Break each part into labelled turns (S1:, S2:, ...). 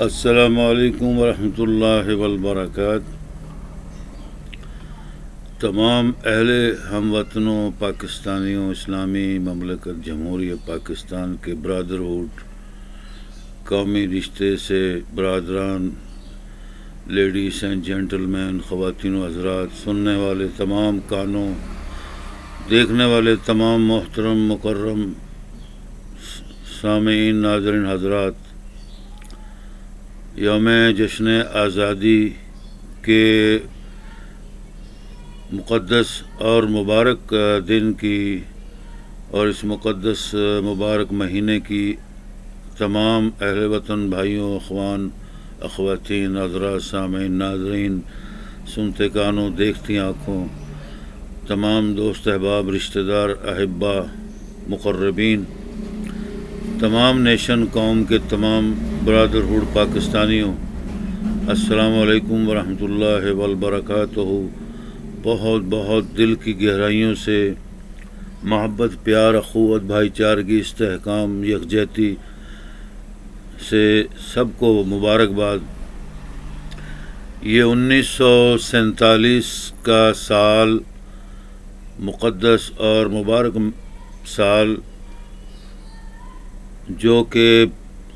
S1: السلام علیکم ورحمۃ اللہ وبرکاتہ۔ تمام اہل ہم وطنوں، پاکستانیوں، اسلامی مملکت جمہوریہ پاکستان کے برادرہوڈ، قومی رشتے سے برادران، لیڈیز اینڈ جینٹل مین، خواتین و حضرات، سننے والے تمام کانوں، دیکھنے والے تمام محترم مکرم سامعین، ناظرین حضرات، یوم جشن آزادی کے مقدس اور مبارک دن کی اور اس مقدس مبارک مہینے کی تمام اہل وطن بھائیوں، اخوان، اخواتین، حضرات، سامعین، ناظرین، سنتے کانوں، دیکھتی آنکھوں، تمام دوست احباب، رشتہ دار، احبا، مقربین، تمام نیشن قوم کے تمام برادرہوڈ پاکستانیوں، السلام علیکم ورحمۃ اللہ وبرکاتہ۔ بہت بہت دل کی گہرائیوں سے محبت، پیار، اخوت، بھائی چارگی، استحکام، یکجہتی سے سب کو مبارکباد۔ یہ 1947 کا سال، مقدس اور مبارک سال، جو کہ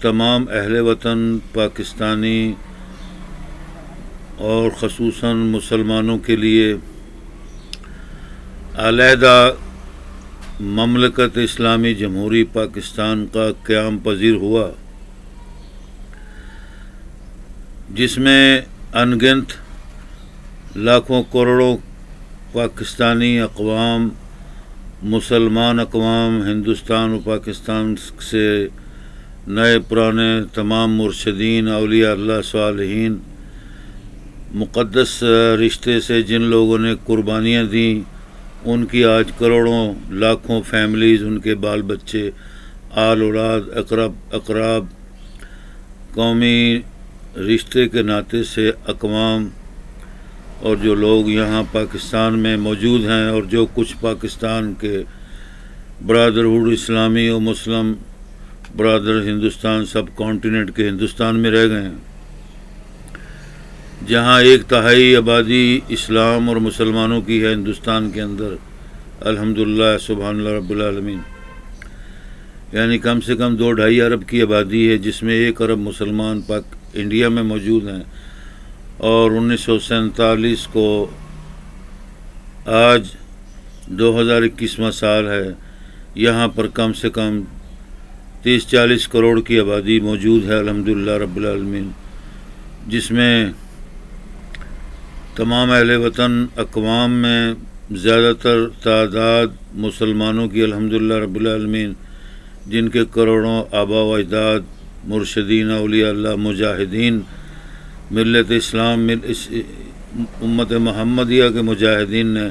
S1: تمام اہل وطن پاکستانی اور خصوصاً مسلمانوں کے لیے علیحدہ مملکت اسلامی جمہوری پاکستان کا قیام پذیر ہوا، جس میں ان گنت لاکھوں کروڑوں پاکستانی اقوام، مسلمان اقوام، ہندوستان و پاکستان سے نئے پرانے تمام مرشدین، اولیاء اللہ، صالحین، مقدس رشتے سے جن لوگوں نے قربانیاں دیں، ان کی آج کروڑوں لاکھوں فیملیز، ان کے بال بچے، آل اولاد، اقراب، قومی رشتے کے ناطے سے اقوام، اور جو لوگ یہاں پاکستان میں موجود ہیں اور جو کچھ پاکستان کے برادرہوڈ اسلامی و مسلم برادر ہندوستان، سب کانٹیننٹ کے ہندوستان میں رہ گئے ہیں، جہاں 1/3 آبادی اسلام اور مسلمانوں کی ہے ہندوستان کے اندر، الحمدللہ، سبحان اللہ رب العالمین، یعنی کم سے کم 2-2.5 ارب کی آبادی ہے، جس میں 1 ارب مسلمان انڈیا میں موجود ہیں، اور 1947 کو آج 2021واں سال ہے، یہاں پر کم سے کم 30-40 کروڑ کی آبادی موجود ہے، الحمدللہ رب العالمین، جس میں تمام اہل وطن اقوام میں زیادہ تر تعداد مسلمانوں کی، الحمدللہ رب العالمین، جن کے کروڑوں آبا و اجداد، مرشدین، اولیاء اللہ، مجاہدین، ملت اسلام، امت محمدیہ کے مجاہدین نے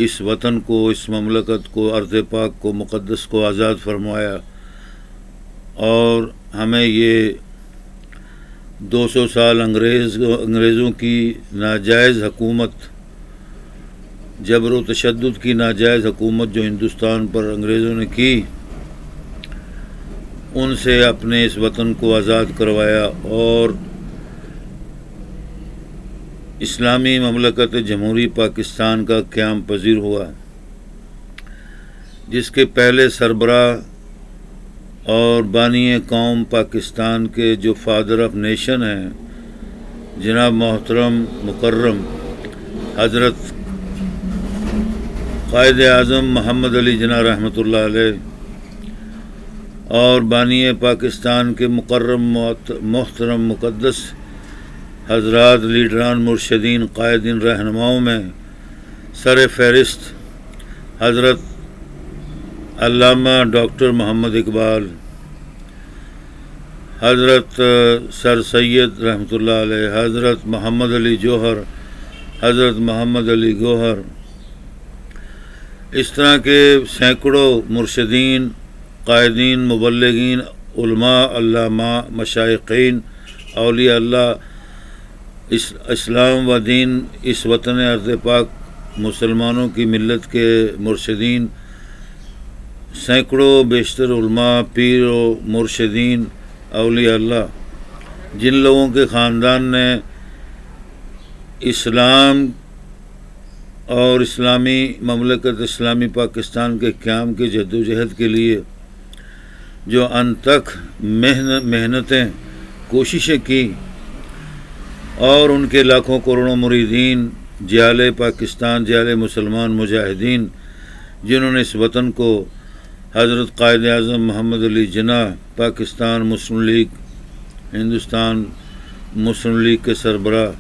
S1: اس وطن کو، اس مملکت کو، ارض پاک کو، مقدس کو آزاد فرمایا، اور ہمیں یہ 200 سال انگریزوں کی ناجائز حکومت، جبر و تشدد کی ناجائز حکومت جو ہندوستان پر انگریزوں نے کی، ان سے اپنے اس وطن کو آزاد کروایا، اور اسلامی مملکت جمہوری پاکستان کا قیام پذیر ہوا، جس کے پہلے سربراہ اور بانی قوم پاکستان کے جو فادر آف نیشن ہیں، جناب محترم مکرم حضرت قائد اعظم محمد علی جناح رحمۃ اللہ علیہ، اور بانی پاکستان کے مکرم محترم مقدس حضرات، لیڈران، مرشدین، قائدین، رہنماؤں میں سر فہرست حضرت علامہ ڈاکٹر محمد اقبال، حضرت سر سید رحمۃ اللہ علیہ، حضرت محمد علی جوہر، حضرت محمد علی گوہر، اس طرح کے سینکڑوں مرشدین، قائدین، مبلغین، علماء، علامہ، مشائقین، اولیاء اللہ، اسلام و دین، اس وطن ارض پاک مسلمانوں کی ملت کے مرشدین، سینکڑوں بیشتر علماء، پیر و مرشدین، اولیاء اللہ، جن لوگوں کے خاندان نے اسلام اور اسلامی مملکت اسلامی پاکستان کے قیام کے جدوجہد کے لیے جو انتھک محنتیں کوششیں کی، اور ان کے لاکھوں کروڑوں مریدین، جیال پاکستان، جیال مسلمان مجاہدین، جنہوں نے اس وطن کو حضرت قائد اعظم محمد علی جناح، پاکستان مسلم لیگ، ہندوستان مسلم لیگ کے سربراہ،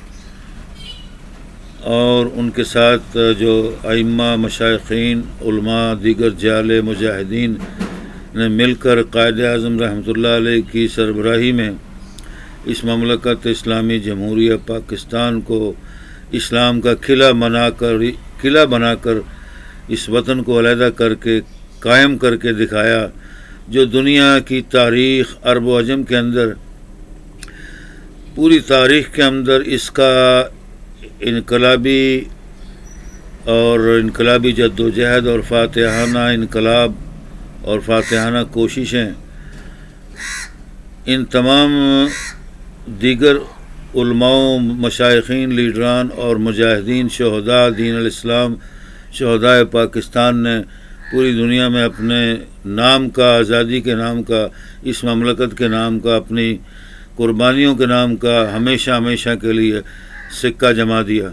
S1: اور ان کے ساتھ جو ائمہ، مشائخین، علماء، دیگر جیال مجاہدین نے مل کر قائد اعظم رحمۃ اللہ علیہ کی سربراہی میں اس مملکت اسلامی جمہوریہ پاکستان کو اسلام کا قلعہ بنا کر اس وطن کو علیحدہ کر کے قائم کر کے دکھایا، جو دنیا کی تاریخ عرب و عجم کے اندر، پوری تاریخ کے اندر اس کا انقلابی جدوجہد اور فاتحانہ انقلاب اور فاتحانہ کوششیں ان تمام دیگر علماء، مشائخین، لیڈران اور مجاہدین، شہداء دین الاسلام، شہداء پاکستان نے پوری دنیا میں اپنے نام کا، آزادی کے نام کا، اس مملکت کے نام کا، اپنی قربانیوں کے نام کا ہمیشہ ہمیشہ کے لیے سکہ جما دیا۔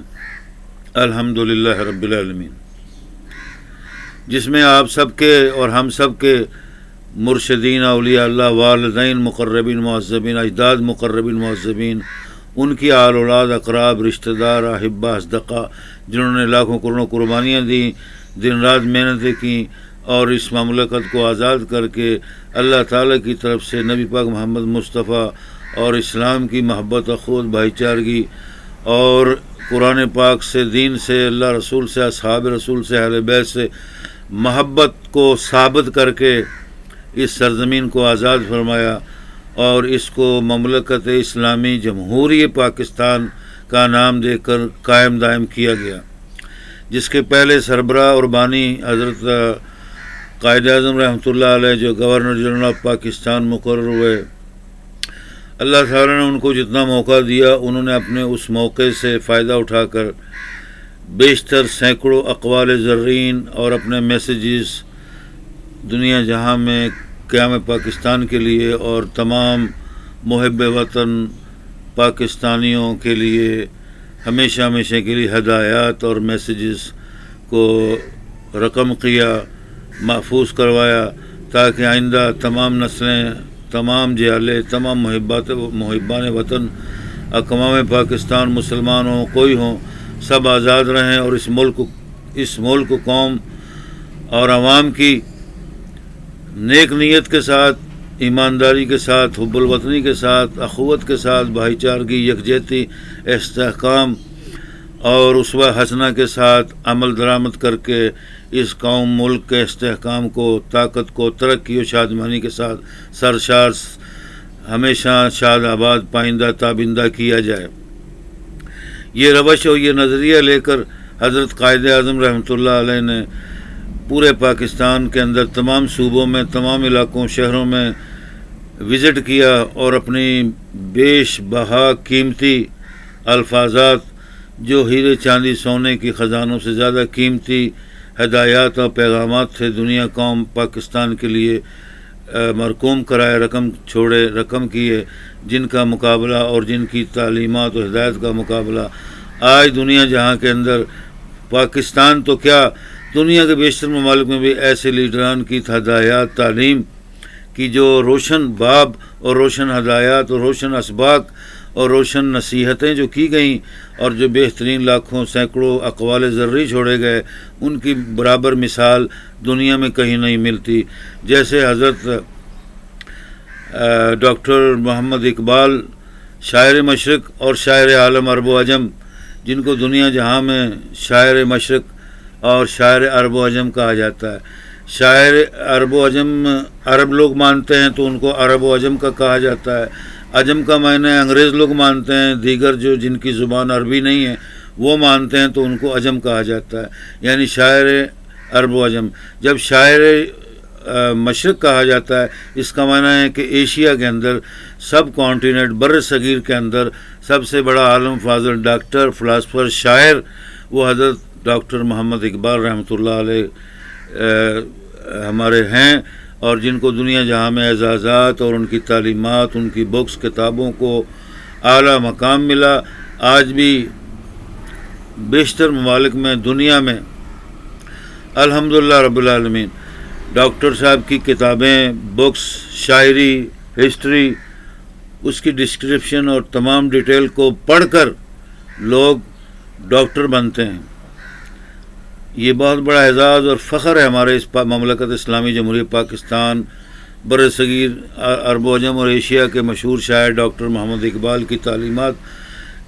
S1: الحمدللہ رب العالمین، جس میں آپ سب کے اور ہم سب کے مرشدین، اولیاء اللہ، والدین مقربین معذبین، اجداد مقربین معذبین، ان کی آل اولاد، اقراب، رشتہ دار، احبہ، اصدقاء، جنہوں نے لاکھوں کروڑوں قربانیاں دیں، دن رات محنتیں کیں، اور اس مملکت کو آزاد کر کے اللہ تعالیٰ کی طرف سے نبی پاک محمد مصطفیٰ اور اسلام کی محبت، اخوت، بھائی چارگی اور قرآن پاک سے، دین سے، اللہ رسول سے، اصحاب رسول سے، اہل بیت سے محبت کو ثابت کر کے اس سرزمین کو آزاد فرمایا، اور اس کو مملکت اسلامی جمہوریہ پاکستان کا نام دے کر قائم دائم کیا گیا، جس کے پہلے سربراہ اور بانی حضرت قائد اعظم رحمۃ اللہ علیہ، جو گورنر جنرل آف پاکستان مقرر ہوئے۔ اللہ تعالیٰ نے ان کو جتنا موقع دیا، انہوں نے اپنے اس موقع سے فائدہ اٹھا کر بیشتر سینکڑوں اقوال زرین اور اپنے میسیجز دنیا جہاں میں قیام پاکستان کے لیے اور تمام محب وطن پاکستانیوں کے لیے ہمیشہ ہمیشہ کے لیے ہدایات اور میسیجز کو رقم کیا، محفوظ کروایا، تاکہ آئندہ تمام نسلیں، تمام جیالے، تمام محبان وطن، اقوام پاکستان، مسلمان ہوں، کوئی ہوں، سب آزاد رہیں، اور اس ملک قوم اور عوام کی نیک نیت کے ساتھ، ایمانداری کے ساتھ، حب الوطنی کے ساتھ، اخوت کے ساتھ، بھائی چارگی، یکجہتی، استحکام اور اسوہ حسنہ کے ساتھ عمل درآمد کر کے اس قوم، ملک کے استحکام کو، طاقت کو، ترقی و شادمانی کے ساتھ سرشار ہمیشہ شاد آباد، پائندہ تابندہ کیا جائے۔ یہ روش اور یہ نظریہ لے کر حضرت قائد اعظم رحمۃ اللہ علیہ نے پورے پاکستان کے اندر تمام صوبوں میں، تمام علاقوں، شہروں میں وزٹ کیا، اور اپنی بیش بہا قیمتی الفاظات، جو ہیرے چاندی سونے کی خزانوں سے زیادہ قیمتی ہدایات اور پیغامات تھے، دنیا قوم پاکستان کے لیے مرقوم کرائے، رقم کیے، جن کا مقابلہ اور جن کی تعلیمات و ہدایت کا مقابلہ آج دنیا جہاں کے اندر، پاکستان تو کیا دنیا کے بیشتر ممالک میں بھی ایسے لیڈران کی ہدایات، تعلیم کی جو روشن باب اور روشن ہدایات اور روشن اسباق اور روشن نصیحتیں جو کی گئیں، اور جو بہترین لاکھوں سینکڑوں اقوال زرعی چھوڑے گئے، ان کی برابر مثال دنیا میں کہیں نہیں ملتی۔ جیسے حضرت ڈاکٹر محمد اقبال، شاعر مشرق اور شاعر عالم عرب و عجم، جن کو دنیا جہاں میں شاعر مشرق اور شاعر عرب و عجم کہا جاتا ہے۔ شاعر عرب و عجم عرب لوگ مانتے ہیں تو ان کو عرب و عجم کا کہا جاتا ہے، عجم کا معنی انگریز لوگ مانتے ہیں، دیگر جو جن کی زبان عربی نہیں ہے وہ مانتے ہیں تو ان کو عجم کہا جاتا ہے، یعنی شاعر عرب و عجم۔ جب شاعر مشرق کہا جاتا ہے، اس کا معنی ہے کہ ایشیا کے اندر سب کانٹیننٹ بر صغیر کے اندر سب سے بڑا عالم فاضل ڈاکٹر فلاسفر شاعر وہ حضرت ڈاکٹر محمد اقبال رحمۃ اللہ علیہ ہمارے ہیں، اور جن کو دنیا جہاں میں اعزازات اور ان کی تعلیمات، ان کی بکس کتابوں کو اعلیٰ مقام ملا۔ آج بھی بیشتر ممالک میں دنیا میں الحمدللہ رب العالمین ڈاکٹر صاحب کی کتابیں، بکس، شاعری، ہسٹری، اس کی ڈسکرپشن اور تمام ڈیٹیل کو پڑھ کر لوگ ڈاکٹر بنتے ہیں۔ یہ بہت بڑا اعزاز اور فخر ہے ہمارے اس مملکت اسلامی جمہوریہ پاکستان، بر صغیر، عرب و عجم اور ایشیا کے مشہور شاعر ڈاکٹر محمد اقبال کی تعلیمات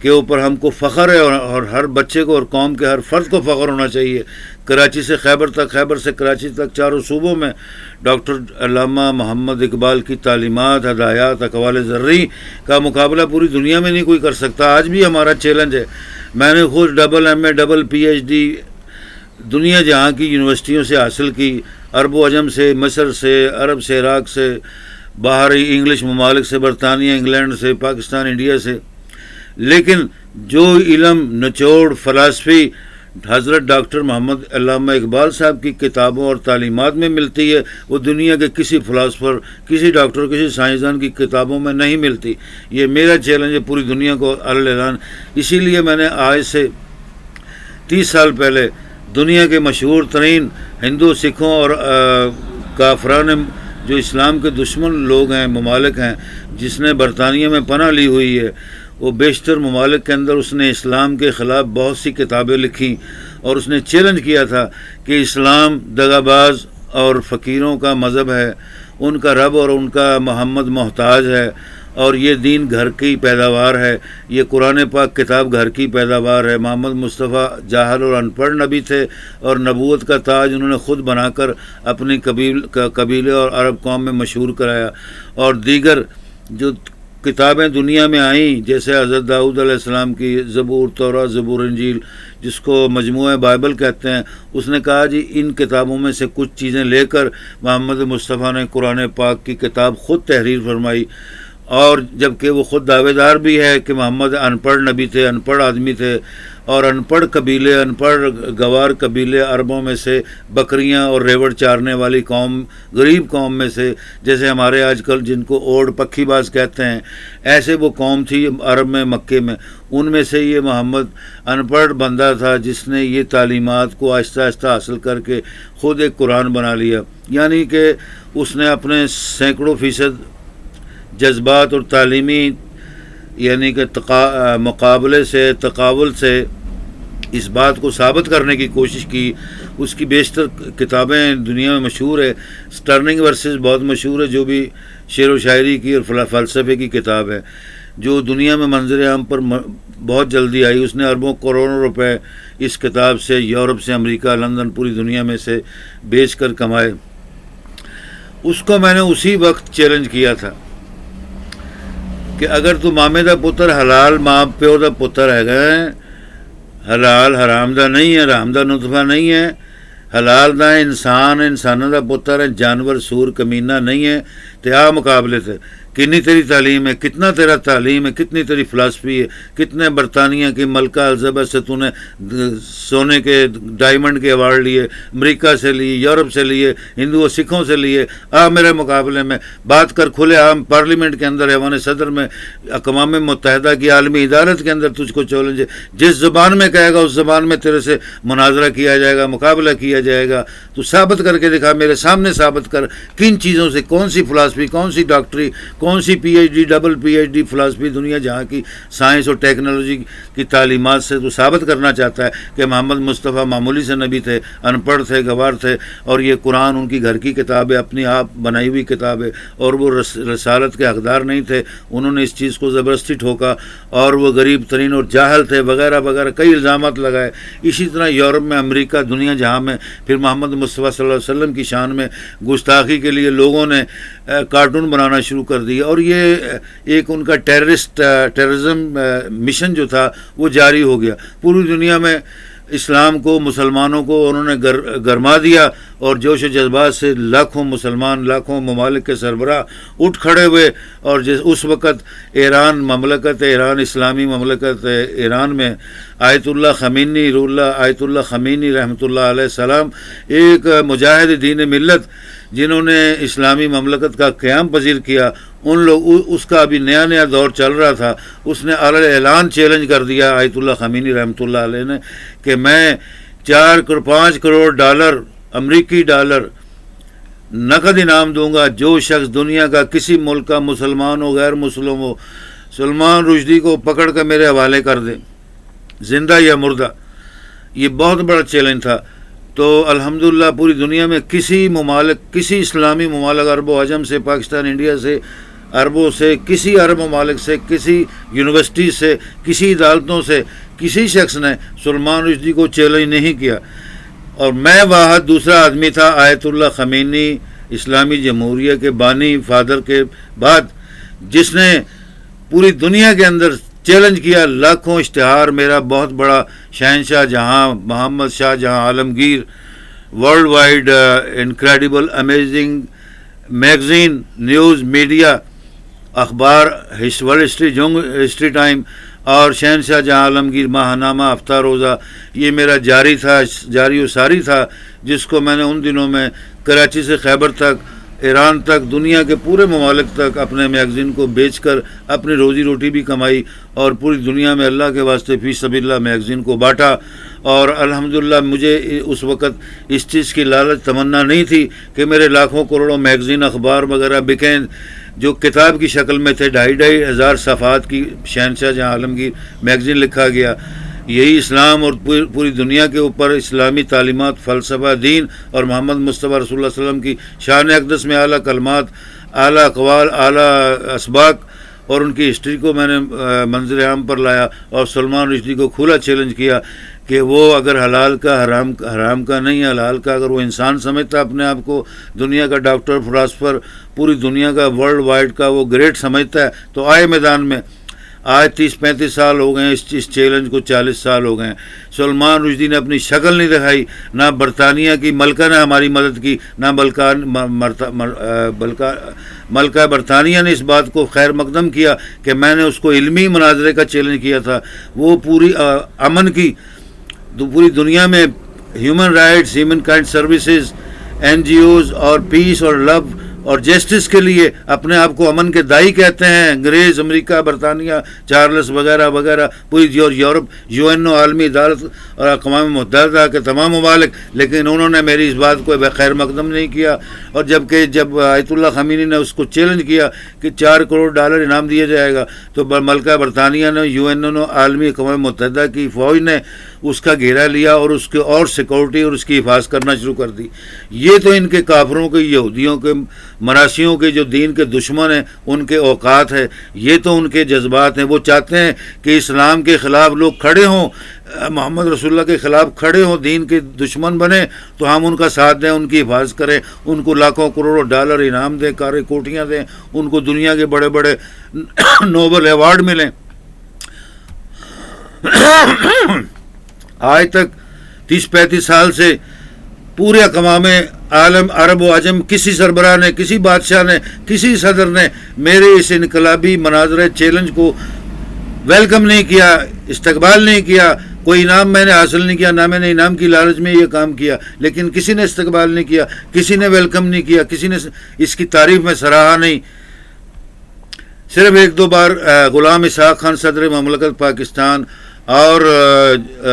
S1: کے اوپر ہم کو فخر ہے، اور ہر بچے کو اور قوم کے ہر فرد کو فخر ہونا چاہیے۔ کراچی سے خیبر تک، خیبر سے کراچی تک، چاروں صوبوں میں ڈاکٹر علامہ محمد اقبال کی تعلیمات، ہدایات، اقوال زرعی کا مقابلہ پوری دنیا میں نہیں کوئی کر سکتا۔ آج بھی ہمارا چیلنج ہے۔ میں نے خود ڈبل MA، ڈبل PhD دنیا جہاں کی یونیورسٹیوں سے حاصل کی، عرب و عجم سے، مصر سے، عرب سے، عراق سے، باہری انگلش ممالک سے، برطانیہ، انگلینڈ سے، پاکستان، انڈیا سے، لیکن جو علم، نچوڑ، فلسفی حضرت ڈاکٹر محمد علامہ اقبال صاحب کی کتابوں اور تعلیمات میں ملتی ہے، وہ دنیا کے کسی فلاسفر، کسی ڈاکٹر، کسی سائنسدان کی کتابوں میں نہیں ملتی۔ یہ میرا چیلنج ہے پوری دنیا کو اعلان۔ اسی لیے میں نے آج سے 30 سال پہلے دنیا کے مشہور ترین ہندو، سکھوں اور کافران جو اسلام کے دشمن لوگ ہیں، ممالک ہیں، جس نے برطانیہ میں پناہ لی ہوئی ہے، وہ بیشتر ممالک کے اندر اس نے اسلام کے خلاف بہت سی کتابیں لکھیں، اور اس نے چیلنج کیا تھا کہ اسلام دغا باز اور فقیروں کا مذہب ہے، ان کا رب اور ان کا محمد محتاج ہے، اور یہ دین گھر کی پیداوار ہے، یہ قرآن پاک کتاب گھر کی پیداوار ہے۔ محمد مصطفیٰ جاہل اور ان پڑھ نبی تھے، اور نبوت کا تاج انہوں نے خود بنا کر اپنی قبیلے اور عرب قوم میں مشہور کرایا۔ اور دیگر جو کتابیں دنیا میں آئیں، جیسے حضرت داؤد علیہ السلام کی زبور، تورات، زبور، انجیل، جس کو مجموعہ بائبل کہتے ہیں، اس نے کہا جی ان کتابوں میں سے کچھ چیزیں لے کر محمد مصطفیٰ نے قرآن پاک کی کتاب خود تحریر فرمائی، اور جبکہ وہ خود دعوے دار بھی ہے کہ محمد ان پڑھ نبی تھے، ان پڑھ آدمی تھے، اور ان پڑھ قبیلے، ان پڑھ گوار قبیلے عربوں میں سے، بکریاں اور ریوڑ چارنے والی قوم، غریب قوم میں سے، جیسے ہمارے آج کل جن کو اوڑ پکھی باز کہتے ہیں، ایسے وہ قوم تھی عرب میں، مکے میں، ان میں سے یہ محمد ان پڑھ بندہ تھا جس نے یہ تعلیمات کو آہستہ آہستہ حاصل کر کے خود ایک قرآن بنا لیا۔ یعنی کہ اس نے اپنے سینکڑوں فیصد جذبات اور تعلیمی یعنی کہ مقابلے سے، تقابل سے اس بات کو ثابت کرنے کی کوشش کی۔ اس کی بیشتر کتابیں دنیا میں مشہور ہے۔ سٹرننگ ورسز بہت مشہور ہے، جو بھی شعر و شاعری کی اور فلسفے کی کتاب ہے، جو دنیا میں منظر عام پر بہت جلدی آئی۔ اس نے اربوں کروڑوں روپے اس کتاب سے یورپ سے، امریکہ، لندن، پوری دنیا میں سے بیچ کر کمائے۔ اس کو میں نے اسی وقت چیلنج کیا تھا کہ اگر تو مامے دا پتر حلال ماں پیو دا پتر ہے گئے، حلال حرام دا نہیں ہے، حرام دا نطفہ نہیں ہے، حلال دا انسان، انسانوں دا پتر ہے، جانور سور کمینہ نہیں ہے، تے آ مقابلے تھے کنی تیری تعلیم ہے، کتنا تیرا تعلیم ہے، کتنی تیری فلسفی ہے، کتنے برطانیہ کی ملکہ الزبتھ سے تو نے سونے کے ڈائمنڈ کے ایوارڈ لیے، امریکہ سے لیے، یورپ سے لیے، ہندو و سکھوں سے لیے، آ میرے مقابلے میں بات کر کھلے عام پارلیمنٹ کے اندر، ایوان صدر میں، اقوام متحدہ کی عالمی عدالت کے اندر تجھ کو چیلنج ہے، جس زبان میں کہے گا اس زبان میں تیرے سے مناظرہ کیا جائے گا، مقابلہ کیا جائے گا، تو ثابت کر کے دکھا، میرے سامنے ثابت کر کن چیزوں سے، کون سی فلسفی، کون سی ڈاکٹری، کون سی PhD، ڈبل PhD فلسفی دنیا جہاں کی سائنس اور ٹیکنالوجی کی تعلیمات سے تو ثابت کرنا چاہتا ہے کہ محمد مصطفیٰ معمولی سے نبی تھے، ان پڑھ تھے، گوار تھے، اور یہ قرآن ان کی گھر کی کتاب ہے، اپنی آپ بنائی ہوئی کتاب ہے، اور وہ رسالت کے حقدار نہیں تھے، انہوں نے اس چیز کو زبردستی ٹھوکا، اور وہ غریب ترین اور جاہل تھے وغیرہ وغیرہ کئی الزامات لگائے۔ اسی طرح یورپ میں، امریکہ، دنیا جہاں میں پھر محمد مصطفیٰ صلی اللہ علیہ وسلم کی شان میں گستاخی کے لیے لوگوں نے کارٹون بنانا شروع کر دیا، اور یہ ایک ان کا ٹیررزم مشن جو تھا وہ جاری ہو گیا۔ پوری دنیا میں اسلام کو، مسلمانوں کو انہوں نے گرما دیا، اور جوش و جذبات سے لاکھوں مسلمان، لاکھوں ممالک کے سربراہ اٹھ کھڑے ہوئے، اور اس وقت ایران اسلامی مملکت ایران میں آیت اللہ خمینی رحمۃ اللہ علیہ السلام ایک مجاہد دین ملت جنہوں نے اسلامی مملکت کا قیام پذیر کیا، ان لوگ اس کا ابھی نیا دور چل رہا تھا، اس نے اعلان چیلنج کر دیا آیت اللہ خمینی رحمۃ اللہ علیہ نے کہ میں 5 کروڑ ڈالر امریکی ڈالر نقد انعام دوں گا جو شخص دنیا کا کسی ملک کا مسلمان ہو، غیر مسلم ہو، سلمان رشدی کو پکڑ کر میرے حوالے کر دے، زندہ یا مردہ۔ یہ بہت بڑا چیلنج تھا۔ تو الحمدللہ پوری دنیا میں کسی اسلامی ممالک، عرب و عجم سے، پاکستان انڈیا سے، عربوں سے، کسی عرب ممالک سے، کسی یونیورسٹی سے، کسی عدالتوں سے کسی شخص نے سلمان رشدی کو چیلنج نہیں کیا، اور میں واحد دوسرا آدمی تھا آیت اللہ خمینی اسلامی جمہوریہ کے بانی فادر کے بعد جس نے پوری دنیا کے اندر چیلنج کیا۔ لاکھوں اشتہار، میرا بہت بڑا شہنشاہ جہاں محمد شاہ جہاں عالمگیر، world wide incredible amazing magazine, news media, اخبار، ورلڈ ہسٹری ٹائم، اور شہنشاہ جہاں عالمگیر ماہ نامہ ہفتہ روزہ، یہ میرا جاری و ساری تھا، جس کو میں نے ان دنوں میں کراچی سے خیبر تک، ایران تک، دنیا کے پورے ممالک تک اپنے میگزین کو بیچ کر اپنی روزی روٹی بھی کمائی، اور پوری دنیا میں اللہ کے واسطے فی سبیل اللہ میگزین کو بانٹا۔ اور الحمدللہ مجھے اس وقت اس چیز کی لالچ تمنا نہیں تھی کہ میرے لاکھوں کروڑوں میگزین، اخبار وغیرہ بکیں، جو کتاب کی شکل میں تھے، 2,500 صفحات کی شہنشاہ جہاں عالمگیر میگزین لکھا گیا۔ یہی اسلام اور پوری دنیا کے اوپر اسلامی تعلیمات، فلسفہ، دین اور محمد مصطفیٰ رسول اللہ صلی اللہ علیہ وسلم کی شان اقدس میں اعلیٰ کلمات، اعلیٰ اقوال، اعلیٰ اسباق اور ان کی ہسٹری کو میں نے منظر عام پر لایا، اور سلمان رشدی کو کھلا چیلنج کیا کہ وہ اگر حلال کا حرام کا نہیں، حلال کا اگر وہ انسان سمجھتا اپنے آپ کو، دنیا کا ڈاکٹر، فلاسفر، پوری دنیا کا ورلڈ وائڈ کا وہ گریٹ سمجھتا ہے، تو آئے میدان میں۔ آج 30-35 سال ہو گئے ہیں اس چیلنج کو، 40 سال ہو گئے ہیں۔ سلمان رشدی نے اپنی شکل نہیں دکھائی، نہ برطانیہ کی ملکہ نے ہماری مدد کی، نہ ملکہ برطانیہ نے اس بات کو خیر مقدم کیا کہ میں نے اس کو علمی مناظرے کا چیلنج کیا تھا۔ وہ پوری امن کی، پوری دنیا میں human rights, human kind services, NGOs اور پیس اور لو اور جسٹس کے لیے اپنے آپ کو امن کے دائی کہتے ہیں، انگریز، امریکہ، برطانیہ، چارلس وغیرہ وغیررہ، پوری یورپ، UNO، عالمی عدالت اور اقوام متحدہ کے تمام ممالک، لیکن انہوں نے میری اس بات کو خیر مقدم نہیں کیا۔ اور جب آیت اللہ خمینی نے اس کو چیلنج کیا کہ 4 کروڑ ڈالر انعام دیا جائے گا، تو ملکہ برطانیہ نے، UNO، عالمی اقوام متحدہ کی فوج نے اس کا گھیرا لیا اور اس کے اور سیکورٹی اور اس کی حفاظت کرنا شروع کر دی۔ یہ تو ان کے کافروں کے، یہودیوں کے، مراسیوں کے، جو دین کے دشمن ہیں، ان کے اوقات ہے، یہ تو ان کے جذبات ہیں۔ وہ چاہتے ہیں کہ اسلام کے خلاف لوگ کھڑے ہوں، محمد رسول اللہ کے خلاف کھڑے ہوں، دین کے دشمن بنیں، تو ہم ان کا ساتھ دیں، ان کی حفاظت کریں، ان کو لاکھوں کروڑوں ڈالر انعام دیں، کاریں کوٹیاں دیں، ان کو دنیا کے بڑے بڑے نوبل ایوارڈ ملیں۔ آج تک 30-35 سال سے پورے اقوام عالم، عرب و عجم، کسی سربراہ نے، کسی بادشاہ نے، کسی صدر نے میرے اس انقلابی مناظرے چیلنج کو ویلکم نہیں کیا، استقبال نہیں کیا۔ کوئی انعام میں نے حاصل نہیں کیا، نہ میں نے انعام کی لالچ میں یہ کام کیا، لیکن کسی نے استقبال نہیں کیا، کسی نے ویلکم نہیں کیا، کسی نے اس کی تعریف میں سراہا نہیں۔ صرف 1-2 بار غلام اسحاق خان صدر مملکت پاکستان اور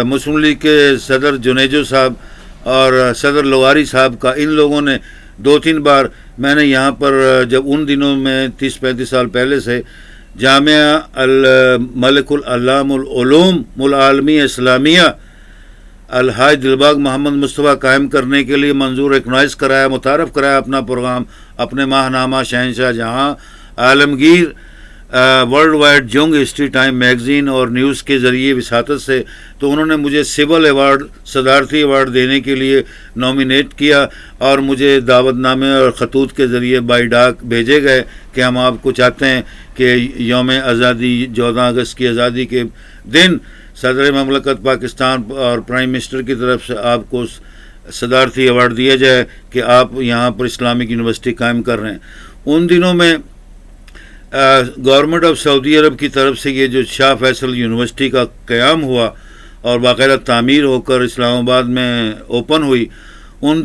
S1: مسلم لیگ کے صدر جنیجو صاحب اور صدر لواری صاحب کا، ان لوگوں نے 2-3 بار، میں نے یہاں پر جب ان دنوں میں 30-35 سال پہلے سے جامعہ الملک العلام العلوم العالمی اسلامیہ الحاج دلباغ محمد مصطفیٰ قائم کرنے کے لیے منظور ریکگنائز کرایا، متعارف کرایا اپنا پروگرام، اپنے ماہ نامہ شہنشاہ جہاں عالمگیر، ورلڈ وائڈ جنگ، ہسٹری ٹائم میگزین اور نیوز کے ذریعے وساطت سے، تو انہوں نے مجھے سول ایوارڈ، صدارتی ایوارڈ دینے کے لیے نامینیٹ کیا، اور مجھے دعوت نامے اور خطوط کے ذریعے بائی ڈاک بھیجے گئے کہ ہم آپ کو چاہتے ہیں کہ یوم آزادی، 14 اگست کی آزادی کے دن صدر مملکت پاکستان اور پرائم منسٹر کی طرف سے آپ کو صدارتی ایوارڈ دیا جائے کہ آپ یہاں پر اسلامک یونیورسٹی قائم کر رہے ہیں. ان دنوں میں گورنمنٹ آف سعودی عرب کی طرف سے یہ جو شاہ فیصل یونیورسٹی کا قیام ہوا اور باقاعدہ تعمیر ہو کر اسلام آباد میں اوپن ہوئی، ان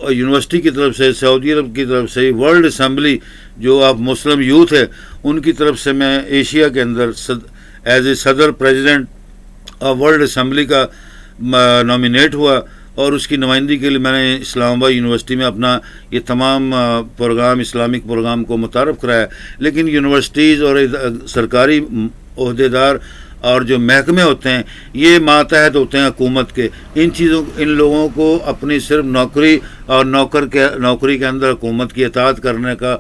S1: یونیورسٹی کی طرف سے، سعودی عرب کی طرف سے، ورلڈ اسمبلی جو آپ مسلم یوتھ ہے ان کی طرف سے میں ایشیا کے اندر ایز اے صدر پریزیڈنٹ آف ورلڈ اسمبلی کا نامینیٹ ہوا، اور اس کی نمائندگی کے لیے میں نے اسلام آباد یونیورسٹی میں اپنا یہ تمام پروگرام، اسلامک پروگرام کو متعارف کرایا. لیکن یونیورسٹیز اور سرکاری عہدیدار اور جو محکمے ہوتے ہیں یہ ماتحت ہوتے ہیں حکومت کے. ان لوگوں کو اپنی صرف نوکری اور نوکری کے اندر حکومت کی اطاعت کرنے کا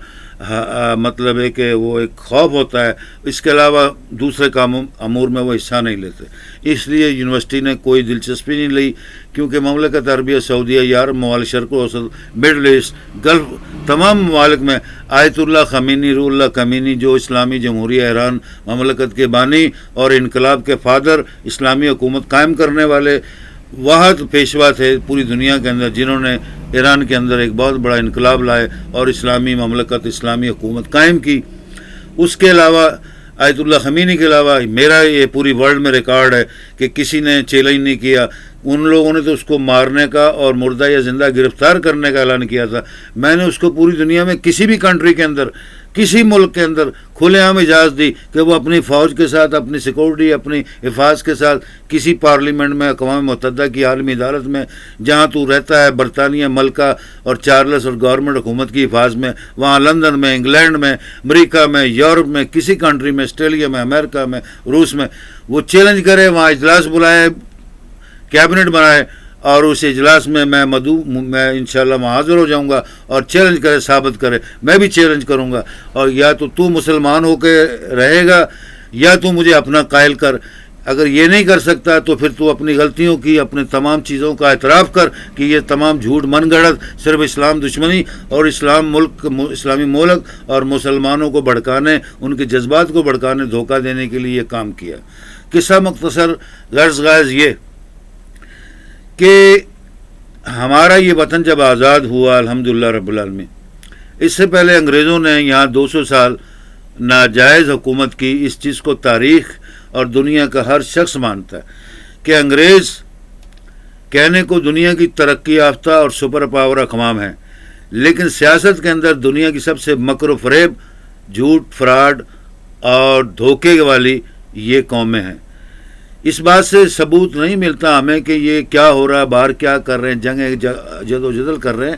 S1: مطلب ہے کہ وہ ایک خوف ہوتا ہے، اس کے علاوہ دوسرے کام امور میں وہ حصہ نہیں لیتے. اس لیے یونیورسٹی نے کوئی دلچسپی نہیں لی، کیونکہ مملکت عربیہ سعودیہ یا عرب ممالک، شرق اوسط، مڈل ایسٹ، گلف، تمام ممالک میں آیت اللہ خمینی، روح اللہ خمینی، جو اسلامی جمہوریہ ایران مملکت کے بانی اور انقلاب کے فادر، اسلامی حکومت قائم کرنے والے واحد پیشوا تھے پوری دنیا کے اندر، جنہوں نے ایران کے اندر ایک بہت بڑا انقلاب لائے اور اسلامی مملکت، اسلامی حکومت قائم کی. اس کے علاوہ آیت اللہ خمینی کے علاوہ میرا یہ پوری ورلڈ میں ریکارڈ ہے کہ کسی نے چیلنج نہیں کیا. ان لوگوں نے تو اس کو مارنے کا اور مردہ یا زندہ گرفتار کرنے کا اعلان کیا تھا. میں نے اس کو پوری دنیا میں کسی بھی کنٹری کے اندر، کسی ملک کے اندر کھلے عام اجازت دی کہ وہ اپنی فوج کے ساتھ، اپنی سیکورٹی، اپنی حفاظت کے ساتھ کسی پارلیمنٹ میں، اقوام متحدہ کی عالمی عدالت میں، جہاں تو رہتا ہے، برطانیہ ملکہ اور چارلس اور گورنمنٹ حکومت کی حفاظت میں، وہاں لندن میں، انگلینڈ میں، امریکہ میں، یورپ میں، کسی کنٹری میں، آسٹریلیا میں، امریکہ میں، روس میں، وہ چیلنج کرے، وہاں اجلاس بلائے، کیبنٹ بنائے، اور اس اجلاس میں میں انشاءاللہ وہاں حاضر ہو جاؤں گا، اور چیلنج کرے، ثابت کرے. میں بھی چیلنج کروں گا، اور یا تو مسلمان ہو کے رہے گا یا تو مجھے اپنا قائل کر. اگر یہ نہیں کر سکتا تو پھر تو اپنی غلطیوں کی، اپنے تمام چیزوں کا اعتراف کر کہ یہ تمام جھوٹ، من گھڑت، صرف اسلام دشمنی اور اسلامی ملک اور مسلمانوں کو بھڑکانے، ان کے جذبات کو بھڑکانے، دھوکہ دینے کے لیے یہ کام کیا. قصہ مختصر غرض غائز یہ کہ ہمارا یہ وطن جب آزاد ہوا الحمدللہ رب العالمین، اس سے پہلے انگریزوں نے یہاں 200 سال ناجائز حکومت کی. اس چیز کو تاریخ اور دنیا کا ہر شخص مانتا ہے کہ انگریز کہنے کو دنیا کی ترقی یافتہ اور سپر پاور اقوام ہیں، لیکن سیاست کے اندر دنیا کی سب سے مکر و فریب، جھوٹ، فراڈ اور دھوکے والی یہ قومیں ہیں. اس بات سے ثبوت نہیں ملتا ہمیں کہ یہ کیا ہو رہا ہے، باہر کیا کر رہے ہیں، جنگ جد و جدل کر رہے ہیں.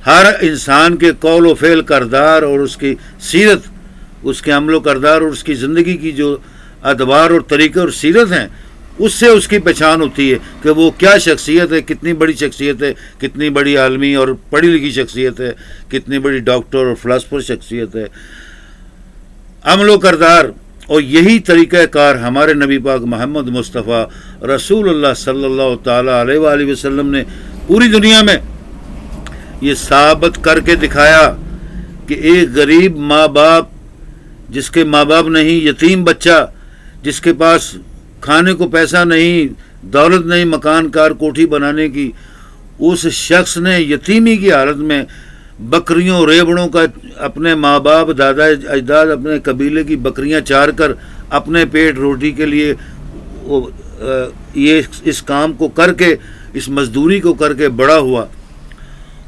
S1: ہر انسان کے قول و فعل، کردار اور اس کی سیرت، اس کے عمل و کردار اور اس کی زندگی کی جو ادوار اور طریقے اور سیرت ہیں، اس سے اس کی پہچان ہوتی ہے کہ وہ کیا شخصیت ہے، کتنی بڑی شخصیت ہے، کتنی بڑی عالمی اور پڑھی لکھی شخصیت ہے، کتنی بڑی ڈاکٹر اور فلاسفر شخصیت ہے. عمل و کردار اور یہی طریقہ کار ہمارے نبی پاک محمد مصطفیٰ رسول اللہ صلی اللہ تعالیٰ علیہ وآلہ وسلم نے پوری دنیا میں یہ ثابت کر کے دکھایا کہ ایک غریب ماں باپ، جس کے ماں باپ نہیں، یتیم بچہ جس کے پاس کھانے کو پیسہ نہیں، دولت نہیں، مکان کار کوٹھی بنانے کی، اس شخص نے یتیمی کی حالت میں بکریوں، ریوڑوں کا، اپنے ماں باپ، دادا اجداد، اپنے قبیلے کی بکریاں چار کر اپنے پیٹ روٹی کے لیے یہ اس کام کو کر کے، اس مزدوری کو کر کے بڑا ہوا.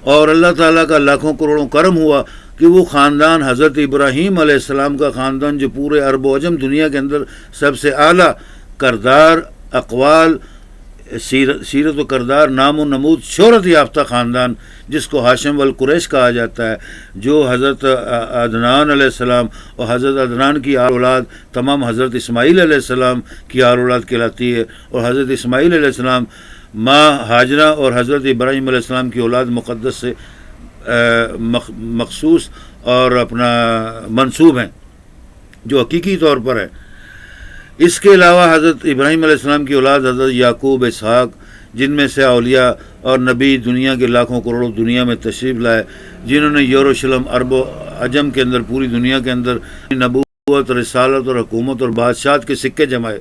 S1: اور اللہ تعالیٰ کا لاکھوں کروڑوں کرم ہوا کہ وہ خاندان حضرت ابراہیم علیہ السلام کا خاندان، جو پورے عرب و عجم دنیا کے اندر سب سے اعلیٰ کردار، اقوال، سیرت و کردار، نام و نمود، شہرت یافتہ خاندان، جس کو ہاشم والقریش کہا جاتا ہے، جو حضرت عدنان علیہ السلام اور حضرت عدنان کی اولاد تمام حضرت اسماعیل علیہ السلام کی اولاد کہلاتی ہے. اور حضرت اسماعیل علیہ السلام ماں ہاجرہ اور حضرت ابراہیم علیہ السلام کی اولاد مقدس سے مخصوص اور اپنا منسوب ہیں، جو حقیقی طور پر ہے. اس کے علاوہ حضرت ابراہیم علیہ السلام کی اولاد حضرت یعقوب، اسحاق، جن میں سے اولیاء اور نبی دنیا کے لاکھوں کروڑوں دنیا میں تشریف لائے، جنہوں نے یروشلم، عرب و عجم کے اندر، پوری دنیا کے اندر نبوت، رسالت اور حکومت اور بادشاہت کے سکے جمائے.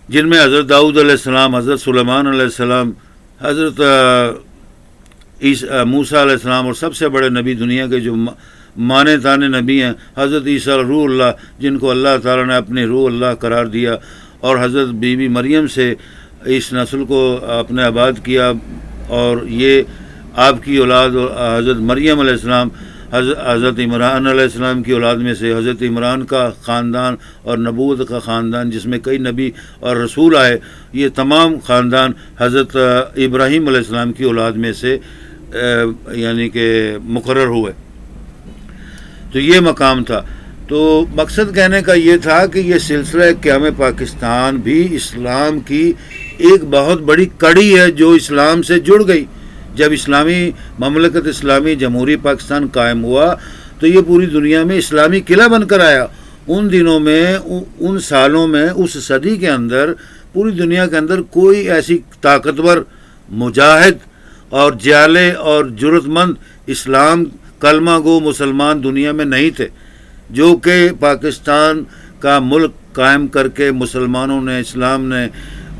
S1: جن میں حضرت داؤد علیہ السلام، حضرت سلیمان علیہ السلام، حضرت موسیٰ علیہ السلام، اور سب سے بڑے نبی دنیا کے جو مانے تانے نبی ہیں، حضرت عیسیٰ روح اللہ، جن کو اللہ تعالیٰ نے اپنے روح اللہ قرار دیا، اور حضرت بی بی مریم سے اس نسل کو اپنے آباد کیا، اور یہ آپ کی اولاد حضرت مریم علیہ السلام، حضرت عمران علیہ السلام کی اولاد میں سے حضرت عمران کا خاندان اور نبوت کا خاندان جس میں کئی نبی اور رسول آئے، یہ تمام خاندان حضرت ابراہیم علیہ السلام کی اولاد میں سے یعنی کہ مقرر ہوئے. تو یہ مقام تھا. تو مقصد کہنے کا یہ تھا کہ یہ سلسلہ قیام پاکستان بھی اسلام کی ایک بہت بڑی کڑی ہے جو اسلام سے جڑ گئی. جب اسلامی مملکت اسلامی جمہوری پاکستان قائم ہوا تو یہ پوری دنیا میں اسلامی قلعہ بن کر آیا. ان دنوں میں، ان سالوں میں، اس صدی کے اندر پوری دنیا کے اندر کوئی ایسی طاقتور مجاہد اور جالے اور جرت مند اسلام کلمہ گو مسلمان دنیا میں نہیں تھے، جو کہ پاکستان کا ملک قائم کر کے مسلمانوں نے، اسلام نے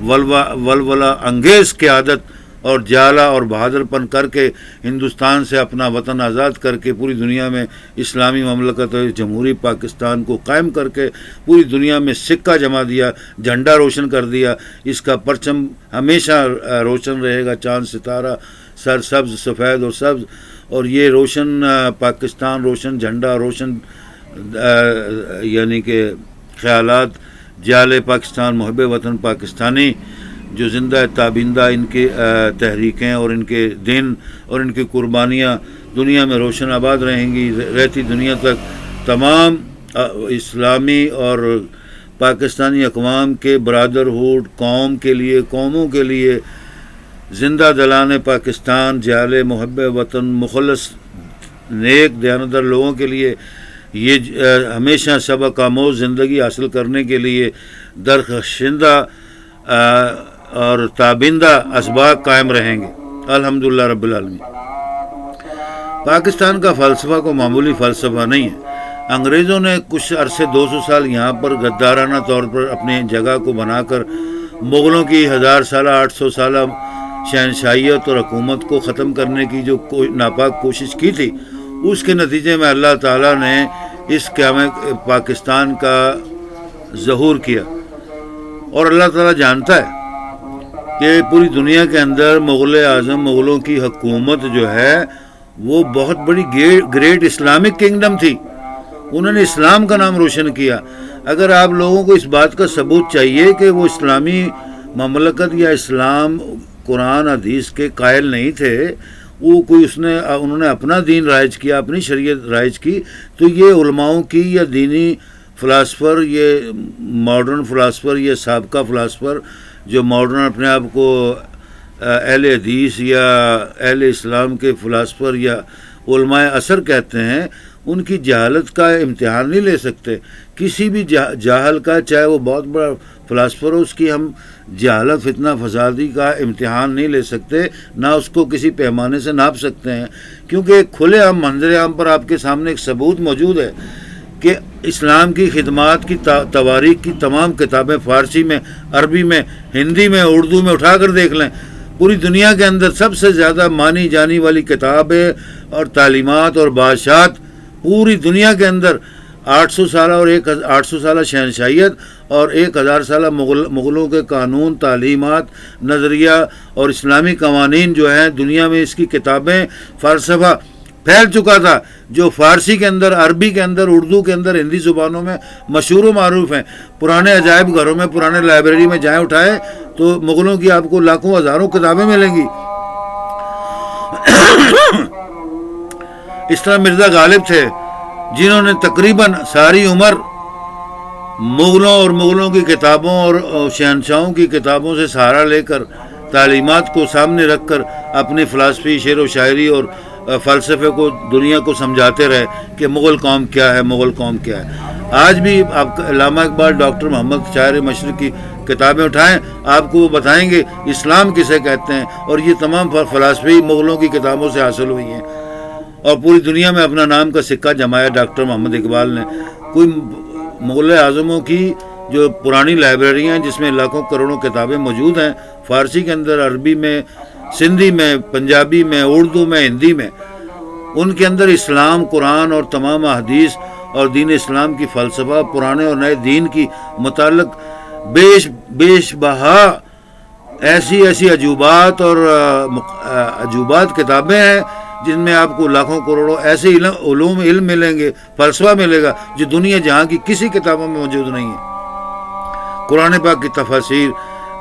S1: ولولہ انگیز قیادت اور جالا اور بہادر پن کر کے ہندوستان سے اپنا وطن آزاد کر کے پوری دنیا میں اسلامی مملکت جمہوری پاکستان کو قائم کر کے پوری دنیا میں سکہ جما دیا، جھنڈا روشن کر دیا. اس کا پرچم ہمیشہ روشن رہے گا، چاند ستارہ سر سبز، سفید اور سبز. اور یہ روشن پاکستان، روشن جھنڈا، روشن یعنی کہ خیالات جال پاکستان، محب وطن پاکستانی جو زندہ تابندہ ان کی تحریکیں اور ان کے دن اور ان کی قربانیاں دنیا میں روشن آباد رہیں گی، رہتی دنیا تک. تمام اسلامی اور پاکستانی اقوام کے برادرہوڈ، قوم کے لیے، قوموں کے لیے، زندہ دلان پاکستان، جال محب وطن، مخلص نیک دیانتدار لوگوں کے لیے یہ ہمیشہ سبق آموز زندگی حاصل کرنے کے لیے درخشندہ اور تابندہ اسباق قائم رہیں گے الحمدللہ رب العالمین. پاکستان کا فلسفہ کو معمولی فلسفہ نہیں ہے. انگریزوں نے کچھ عرصے 200 سال یہاں پر غدارانہ طور پر اپنی جگہ کو بنا کر مغلوں کی 1000 سالہ 800 سالہ شہنشاہیت اور حکومت کو ختم کرنے کی جو ناپاک کوشش کی تھی، اس کے نتیجے میں اللہ تعالیٰ نے اس قیام پاکستان کا ظہور کیا. اور اللہ تعالیٰ جانتا ہے کہ پوری دنیا کے اندر مغل اعظم، مغلوں کی حکومت جو ہے وہ بہت بڑی گریٹ اسلامک کنگڈم تھی. انہوں نے اسلام کا نام روشن کیا. اگر آپ لوگوں کو اس بات کا ثبوت چاہیے کہ وہ اسلامی مملکت یا اسلام قرآن حدیث کے قائل نہیں تھے، وہ کوئی انہوں نے اپنا دین رائج کیا، اپنی شریعت رائج کی، تو یہ علماؤں کی یا دینی فلاسفر، یہ ماڈرن فلاسفر، یہ سابقہ فلاسفر جو ماڈرن اپنے آپ کو اہل حدیث یا اہل اسلام کے فلاسفر یا علماء عصر کہتے ہیں، ان کی جہالت کا امتحان نہیں لے سکتے. کسی بھی جاہل کا، چاہے وہ بہت بڑا فلاسفر ہو، اس کی ہم جہالت، فتنہ فسادی کا امتحان نہیں لے سکتے، نہ اس کو کسی پیمانے سے ناپ سکتے ہیں. کیونکہ ایک کھلے عام منظر عام پر آپ کے سامنے ایک ثبوت موجود ہے کہ اسلام کی خدمات کی تواریخ کی تمام کتابیں فارسی میں، عربی میں، ہندی میں، اردو میں اٹھا کر دیکھ لیں. پوری دنیا کے اندر سب سے زیادہ مانی جانی والی کتابیں اور تعلیمات اور بادشاہت پوری دنیا کے اندر 800 سالہ اور 800 سالہ شہنشاہیت اور 1000 سالہ مغلوں کے قانون، تعلیمات، نظریہ اور اسلامی قوانین جو ہیں دنیا میں، اس کی کتابیں، فلسفہ پھیل چکا تھا، جو فارسی کے اندر، عربی کے اندر، اردو کے اندر، ہندی زبانوں میں مشہور و معروف ہیں. پرانے عجائب گھروں میں، پرانے لائبریری میں جائیں اٹھائیں تو مغلوں کی آپ کو لاکھوں ہزاروں کتابیں ملیں گی. اس طرح مرزا غالب تھے جنہوں نے تقریباً ساری عمر مغلوں اور مغلوں کی کتابوں اور شہنشاہوں کی کتابوں سے سہارا لے کر، تعلیمات کو سامنے رکھ کر اپنی فلسفی، شعر و شاعری اور فلسفے کو دنیا کو سمجھاتے رہے کہ مغل قوم کیا ہے، مغل قوم کیا ہے. آج بھی آپ علامہ اقبال، ڈاکٹر محمد شاعر مشرق کی کتابیں اٹھائیں، آپ کو وہ بتائیں گے اسلام کسے کہتے ہیں. اور یہ تمام فلسفی مغلوں کی کتابوں سے حاصل ہوئی ہیں اور پوری دنیا میں اپنا نام کا سکہ جمایا ڈاکٹر محمد اقبال نے. کوئی مغل اعظموں کی جو پرانی لائبریریاں ہیں جس میں لاکھوں کروڑوں کتابیں موجود ہیں، فارسی کے اندر، عربی میں، سندھی میں، پنجابی میں، اردو میں، ہندی میں، ان کے اندر اسلام، قرآن اور تمام احادیث اور دین اسلام کی فلسفہ، پرانے اور نئے دین کی متعلق بیش بہا ایسی عجوبات اور عجوبات کتابیں ہیں جن میں آپ کو لاکھوں کروڑوں ایسے علم ملیں گے، فلسفہ ملے گا جو دنیا جہاں کی کسی کتابوں میں موجود نہیں ہے۔ قرآن پاک کی تفاسیر،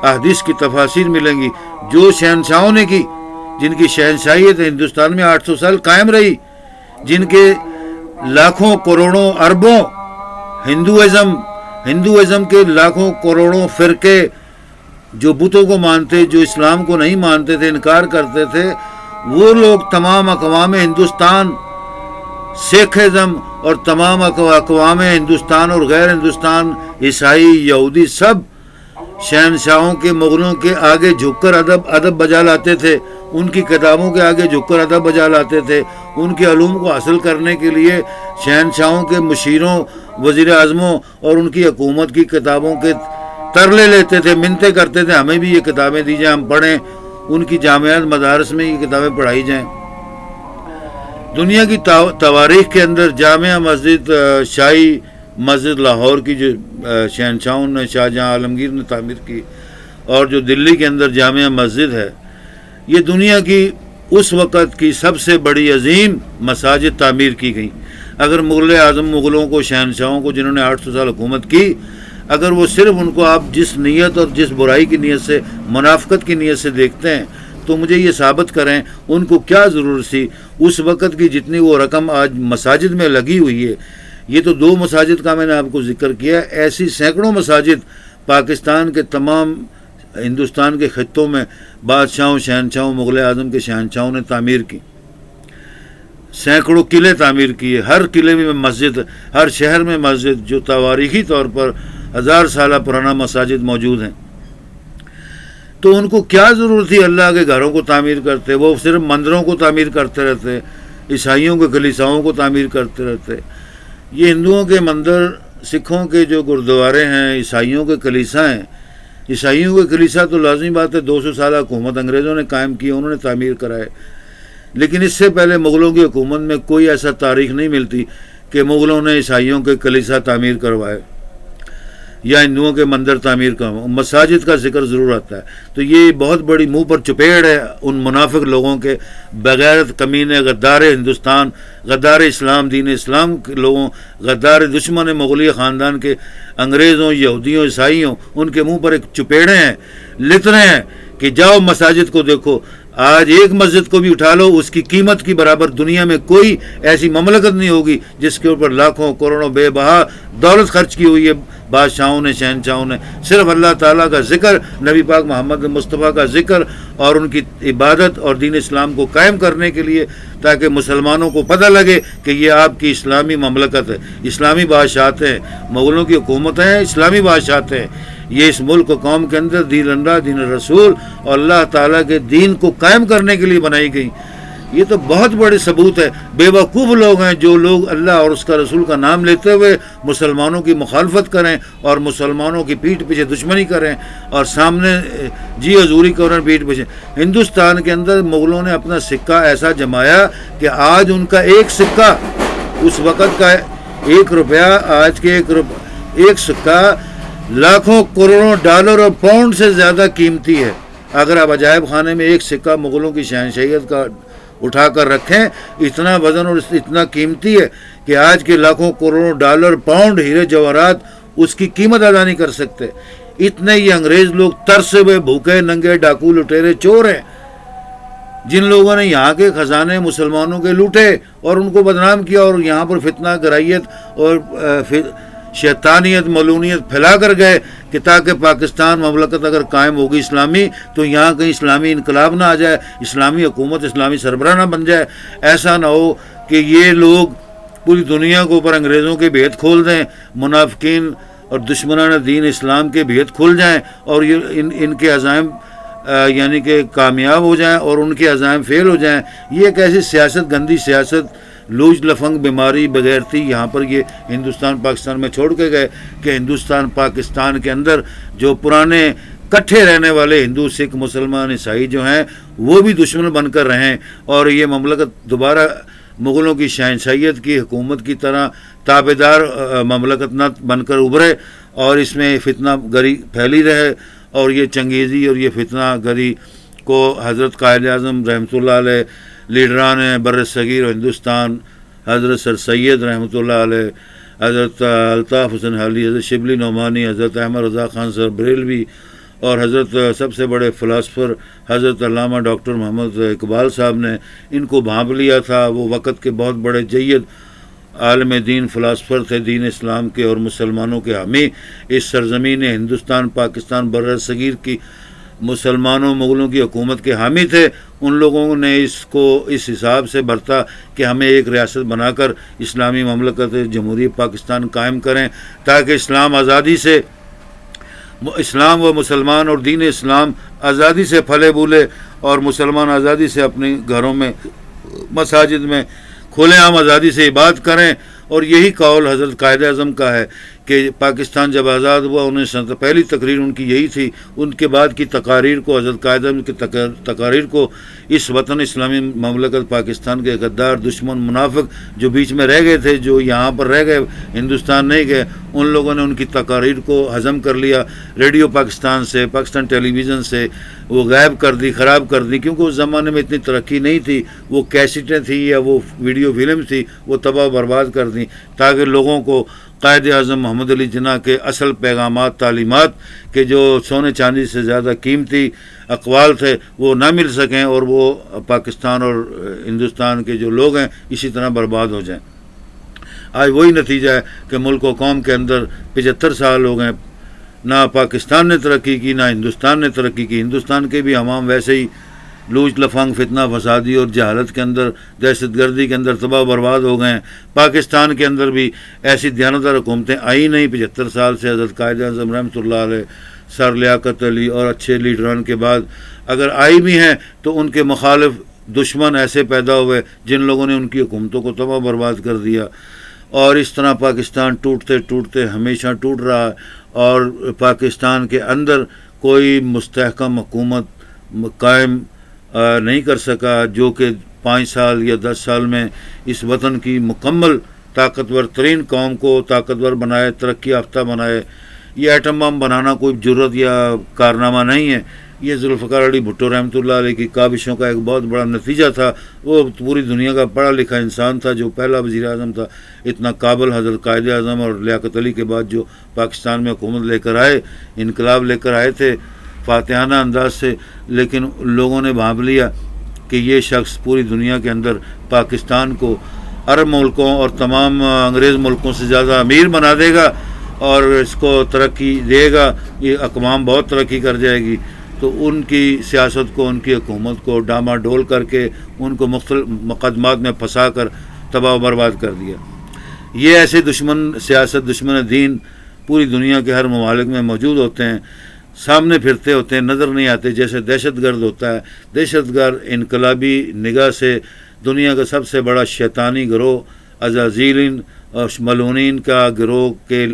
S1: احادیث کی تفاسیر ملیں گی جو شہنشاہوں نے کی، جن کی شہنشاہیت ہندوستان میں 800 سال قائم رہی، جن کے لاکھوں کروڑوں اربوں ہندوازم کے لاکھوں کروڑوں فرقے جو بتوں کو مانتے، جو اسلام کو نہیں مانتے تھے، انکار کرتے تھے، وہ لوگ تمام اقوام ہندوستان، سکھ ازم اور تمام اقوام ہندوستان اور غیر ہندوستان، عیسائی، یہودی، سب شہنشاہوں کے، مغلوں کے آگے جھک کر ادب بجا لاتے تھے، ان کی کتابوں کے آگے جھک کر ادب بجا لاتے تھے۔ ان کے علوم کو حاصل کرنے کے لیے شہنشاہوں کے مشیروں، وزیر اعظموں اور ان کی حکومت کی کتابوں کے ترلے لیتے تھے، منتیں کرتے تھے ہمیں بھی یہ کتابیں دی جائیں، ہم پڑھیں، ان کی جامعات مدارس میں یہ کتابیں پڑھائی جائیں۔ دنیا کی تواریخ کے اندر جامع مسجد، شاہی مسجد لاہور کی جو شہنشاہوں نے، شاہ جہاں عالمگیر نے تعمیر کی، اور جو دلی کے اندر جامع مسجد ہے، یہ دنیا کی اس وقت کی سب سے بڑی عظیم مساجد تعمیر کی گئی۔ اگر مغل اعظم، مغلوں کو، شہنشاہوں کو جنہوں نے 800 سال حکومت کی، اگر وہ صرف ان کو آپ جس نیت اور جس برائی کی نیت سے، منافقت کی نیت سے دیکھتے ہیں، تو مجھے یہ ثابت کریں ان کو کیا ضرورت تھی اس وقت کی جتنی وہ رقم آج مساجد میں لگی ہوئی ہے۔ یہ تو 2 مساجد کا میں نے آپ کو ذکر کیا، ایسی سینکڑوں مساجد پاکستان کے تمام ہندوستان کے خطوں میں بادشاہوں، شہنشاہوں، مغل اعظم کے شہنشاہوں نے تعمیر کی۔ سینکڑوں قلعے تعمیر کیے، ہر قلعے میں مسجد، ہر شہر میں مسجد، جو تواریخی طور پر 1000 سالہ پرانا مساجد موجود ہیں۔ تو ان کو کیا ضرورت تھی اللہ کے گھروں کو تعمیر کرتے؟ وہ صرف مندروں کو تعمیر کرتے رہتے، عیسائیوں کے کلیساؤں کو تعمیر کرتے رہتے۔ یہ ہندوؤں کے مندر، سکھوں کے جو گردوارے ہیں، عیسائیوں کے کلیسا ہیں، عیسائیوں کے کلیسا تو لازمی بات ہے 200 سالہ حکومت انگریزوں نے قائم کی، انہوں نے تعمیر کرائے، لیکن اس سے پہلے مغلوں کی حکومت میں کوئی ایسا تاریخ نہیں ملتی کہ مغلوں نے عیسائیوں کے کلیسا تعمیر کروائے یا ہندوؤں کے مندر تعمیر کروائے۔ مساجد کا ذکر ضرور آتا ہے۔ تو یہ بہت بڑی منہ پر چپیڑ ہے ان منافق لوگوں کے، بغیرت کمینے، غدار ہندوستان، غدار اسلام، دین اسلام کے لوگوں، غدار دشمن مغلیہ خاندان کے، انگریزوں، یہودیوں، عیسائیوں، ان کے منہ پر ایک چپیڑے ہیں، لتنے ہیں کہ جاؤ مساجد کو دیکھو۔ آج ایک مسجد کو بھی اٹھا لو، اس کی قیمت کی برابر دنیا میں کوئی ایسی مملکت نہیں ہوگی جس کے اوپر لاکھوں کروڑوں بے بہا دولت خرچ کی ہوئی ہے بادشاہوں نے، شہنشاہوں نے۔ صرف اللہ تعالیٰ کا ذکر، نبی پاک محمد مصطفیٰ کا ذکر اور ان کی عبادت اور دین اسلام کو قائم کرنے کے لیے، تاکہ مسلمانوں کو پتہ لگے کہ یہ آپ کی اسلامی مملکت ہے، اسلامی بادشاہت ہیں، مغلوں کی حکومت ہیں، اسلامی بادشاہت ہیں۔ یہ اس ملک و قوم کے اندر دین اللہ، دین رسول اور اللہ تعالیٰ کے دین کو قائم کرنے کے لیے بنائی گئی۔ یہ تو بہت بڑے ثبوت ہے۔ بے وقوف لوگ ہیں جو لوگ اللہ اور اس کا رسول کا نام لیتے ہوئے مسلمانوں کی مخالفت کریں اور مسلمانوں کی پیٹھ پیچھے دشمنی کریں اور سامنے جی حضوری کریں پیٹھ پیچھے۔ ہندوستان کے اندر مغلوں نے اپنا سکہ ایسا جمایا کہ آج ان کا ایک سکہ، اس وقت کا 1 روپیہ، آج کے ایک سکہ لاکھوں کروڑوں ڈالر اور پاؤنڈ سے زیادہ قیمتی ہے۔ اگر آپ عجائب خانے میں ایک سکہ مغلوں کی شہنشاہیت کا اٹھا کر رکھیں، اتنا وزن اور اتنا قیمتی ہے کہ آج کے لاکھوں کروڑوں ڈالر، پاؤنڈ، ہیرے جواہرات اس کی قیمت ادا نہیں کر سکتے۔ اتنے ہی انگریز لوگ ترسے ہوئے، بھوکے ننگے، ڈاکو، لٹیرے، چور ہیں، جن لوگوں نے یہاں کے خزانے مسلمانوں کے لوٹے اور ان کو بدنام کیا اور یہاں پر فتنہ گرائیت اور شیطانیت، ملونیت پھیلا کر گئے کہ تاکہ پاکستان مملکت اگر قائم ہوگی اسلامی تو یہاں کہیں اسلامی انقلاب نہ آ جائے، اسلامی حکومت، اسلامی سربراہ نہ بن جائے۔ ایسا نہ ہو کہ یہ لوگ پوری دنیا کے اوپر انگریزوں کے بھید کھول دیں، منافقین اور دشمنان دین اسلام کے بھید کھل جائیں اور یہ ان کے عزائم یعنی کہ کامیاب ہو جائیں اور ان کے عزائم فیل ہو جائیں۔ یہ ایک ایسی سیاست، گندی سیاست لوج لفنگ بیماری بغیرتی یہاں پر یہ ہندوستان پاکستان میں چھوڑ کے گئے کہ ہندوستان پاکستان کے اندر جو پرانے کٹھے رہنے والے ہندو سکھ مسلمان عیسائی جو ہیں وہ بھی دشمن بن کر رہیں اور یہ مملکت دوبارہ مغلوں کی شہنشاہیت کی حکومت کی طرح تابع دار مملکت نہ بن کر ابھرے اور اس میں فتنہ گری پھیلی رہے. اور یہ چنگیزی اور یہ فتنہ گری کو حضرت قائد اعظم رحمۃ اللہ علیہ، لیڈران بر صغیر و ہندوستان، حضرت سر سید رحمۃ اللہ علیہ، حضرت الطاف حسین حالی، حضرت شبلی نعمانی، حضرت احمد رضا خان سر بریلوی اور حضرت سب سے بڑے فلاسفر حضرت علامہ ڈاکٹر محمد اقبال صاحب نے ان کو بھانپ لیا تھا. وہ وقت کے بہت بڑے جید عالم دین فلاسفر تھے، دین اسلام کے اور مسلمانوں کے حامی. اس سرزمین ہندوستان پاکستان بر صغیر کی مسلمانوں مغلوں کی حکومت کے حامی تھے. ان لوگوں نے اس کو اس حساب سے برتا کہ ہمیں ایک ریاست بنا کر اسلامی مملکت جمہوریہ پاکستان قائم کریں تاکہ اسلام آزادی سے، اسلام و مسلمان اور دین اسلام آزادی سے پھلے بولے اور مسلمان آزادی سے اپنے گھروں میں مساجد میں کھلے عام آزادی سے عبادت کریں. اور یہی قول حضرت قائد اعظم کا ہے کہ پاکستان جب آزاد ہوا 1947 پہلی تقریر ان کی یہی تھی. ان کے بعد کی تقاریر کو، حضرت قائد اعظم کی تقاریر کو اس وطن اسلامی مملکت پاکستان کے غدار دشمن منافق جو بیچ میں رہ گئے تھے، جو یہاں پر رہ گئے ہندوستان نہیں گئے، ان لوگوں نے ان کی تقاریر کو ہضم کر لیا. ریڈیو پاکستان سے، پاکستان ٹیلی ویژن سے وہ غائب کر دی، خراب کر دی، کیونکہ اس زمانے میں اتنی ترقی نہیں تھی. وہ کیسٹیں تھیں یا وہ ویڈیو فلم تھی، وہ تباہ و برباد کر دی تاکہ لوگوں کو قائد اعظم محمد علی جناح کے اصل پیغامات، تعلیمات کے جو سونے چاندی سے زیادہ قیمتی اقوال تھے وہ نہ مل سکیں اور وہ پاکستان اور ہندوستان کے جو لوگ ہیں اسی طرح برباد ہو جائیں. آج وہی نتیجہ ہے کہ ملک و قوم کے اندر 75 سال ہو گئے، نہ پاکستان نے ترقی کی نہ ہندوستان نے ترقی کی. ہندوستان کے بھی عوام ویسے ہی لوچ لفنگ فتنہ فسادی اور جہالت کے اندر، دہشت گردی کے اندر تباہ برباد ہو گئے ہیں. پاکستان کے اندر بھی ایسی دیانتدار حکومتیں آئی نہیں 75 سال سے. حضرت قائد اعظم رحمۃ اللہ علیہ، سر لیاقت علی اور اچھے لیڈران کے بعد اگر آئی بھی ہیں تو ان کے مخالف دشمن ایسے پیدا ہوئے جن لوگوں نے ان کی حکومتوں کو تباہ برباد کر دیا. اور اس طرح پاکستان ٹوٹتے ٹوٹتے ہمیشہ ٹوٹ رہا ہے اور پاکستان کے اندر کوئی مستحکم حکومت قائم نہیں کر سکا جو کہ 5 سال یا 10 سال میں اس وطن کی مکمل طاقتور ترین قوم کو طاقتور بنائے، ترقی یافتہ بنائے. یہ ایٹم بم بنانا کوئی جرت یا کارنامہ نہیں ہے. یہ ذوالفقار علی بھٹو رحمۃ اللہ علیہ کی کاوشوں کا ایک بہت بڑا نتیجہ تھا. وہ پوری دنیا کا پڑھا لکھا انسان تھا جو پہلا وزیر اعظم تھا اتنا قابل. حضرت قائد اعظم اور لیاقت علی کے بعد جو پاکستان میں حکومت لے کر آئے، انقلاب لے کر آئے تھے فاتحانہ انداز سے، لیکن لوگوں نے بھانپ لیا کہ یہ شخص پوری دنیا کے اندر پاکستان کو عرب ملکوں اور تمام انگریز ملکوں سے زیادہ امیر بنا دے گا اور اس کو ترقی دے گا، یہ اقوام بہت ترقی کر جائے گی. تو ان کی سیاست کو، ان کی حکومت کو ڈاما ڈول کر کے ان کو مختلف مقدمات میں پھنسا کر تباہ و برباد کر دیا. یہ ایسے دشمن سیاست، دشمن دین پوری دنیا کے ہر ممالک میں موجود ہوتے ہیں، سامنے پھرتے ہوتے ہیں، نظر نہیں آتے. جیسے دہشت گرد ہوتا ہے، دہشت گرد انقلابی نگاہ سے دنیا کا سب سے بڑا شیطانی گروہ، عزازیلین اور ملعونین کا گروہ کے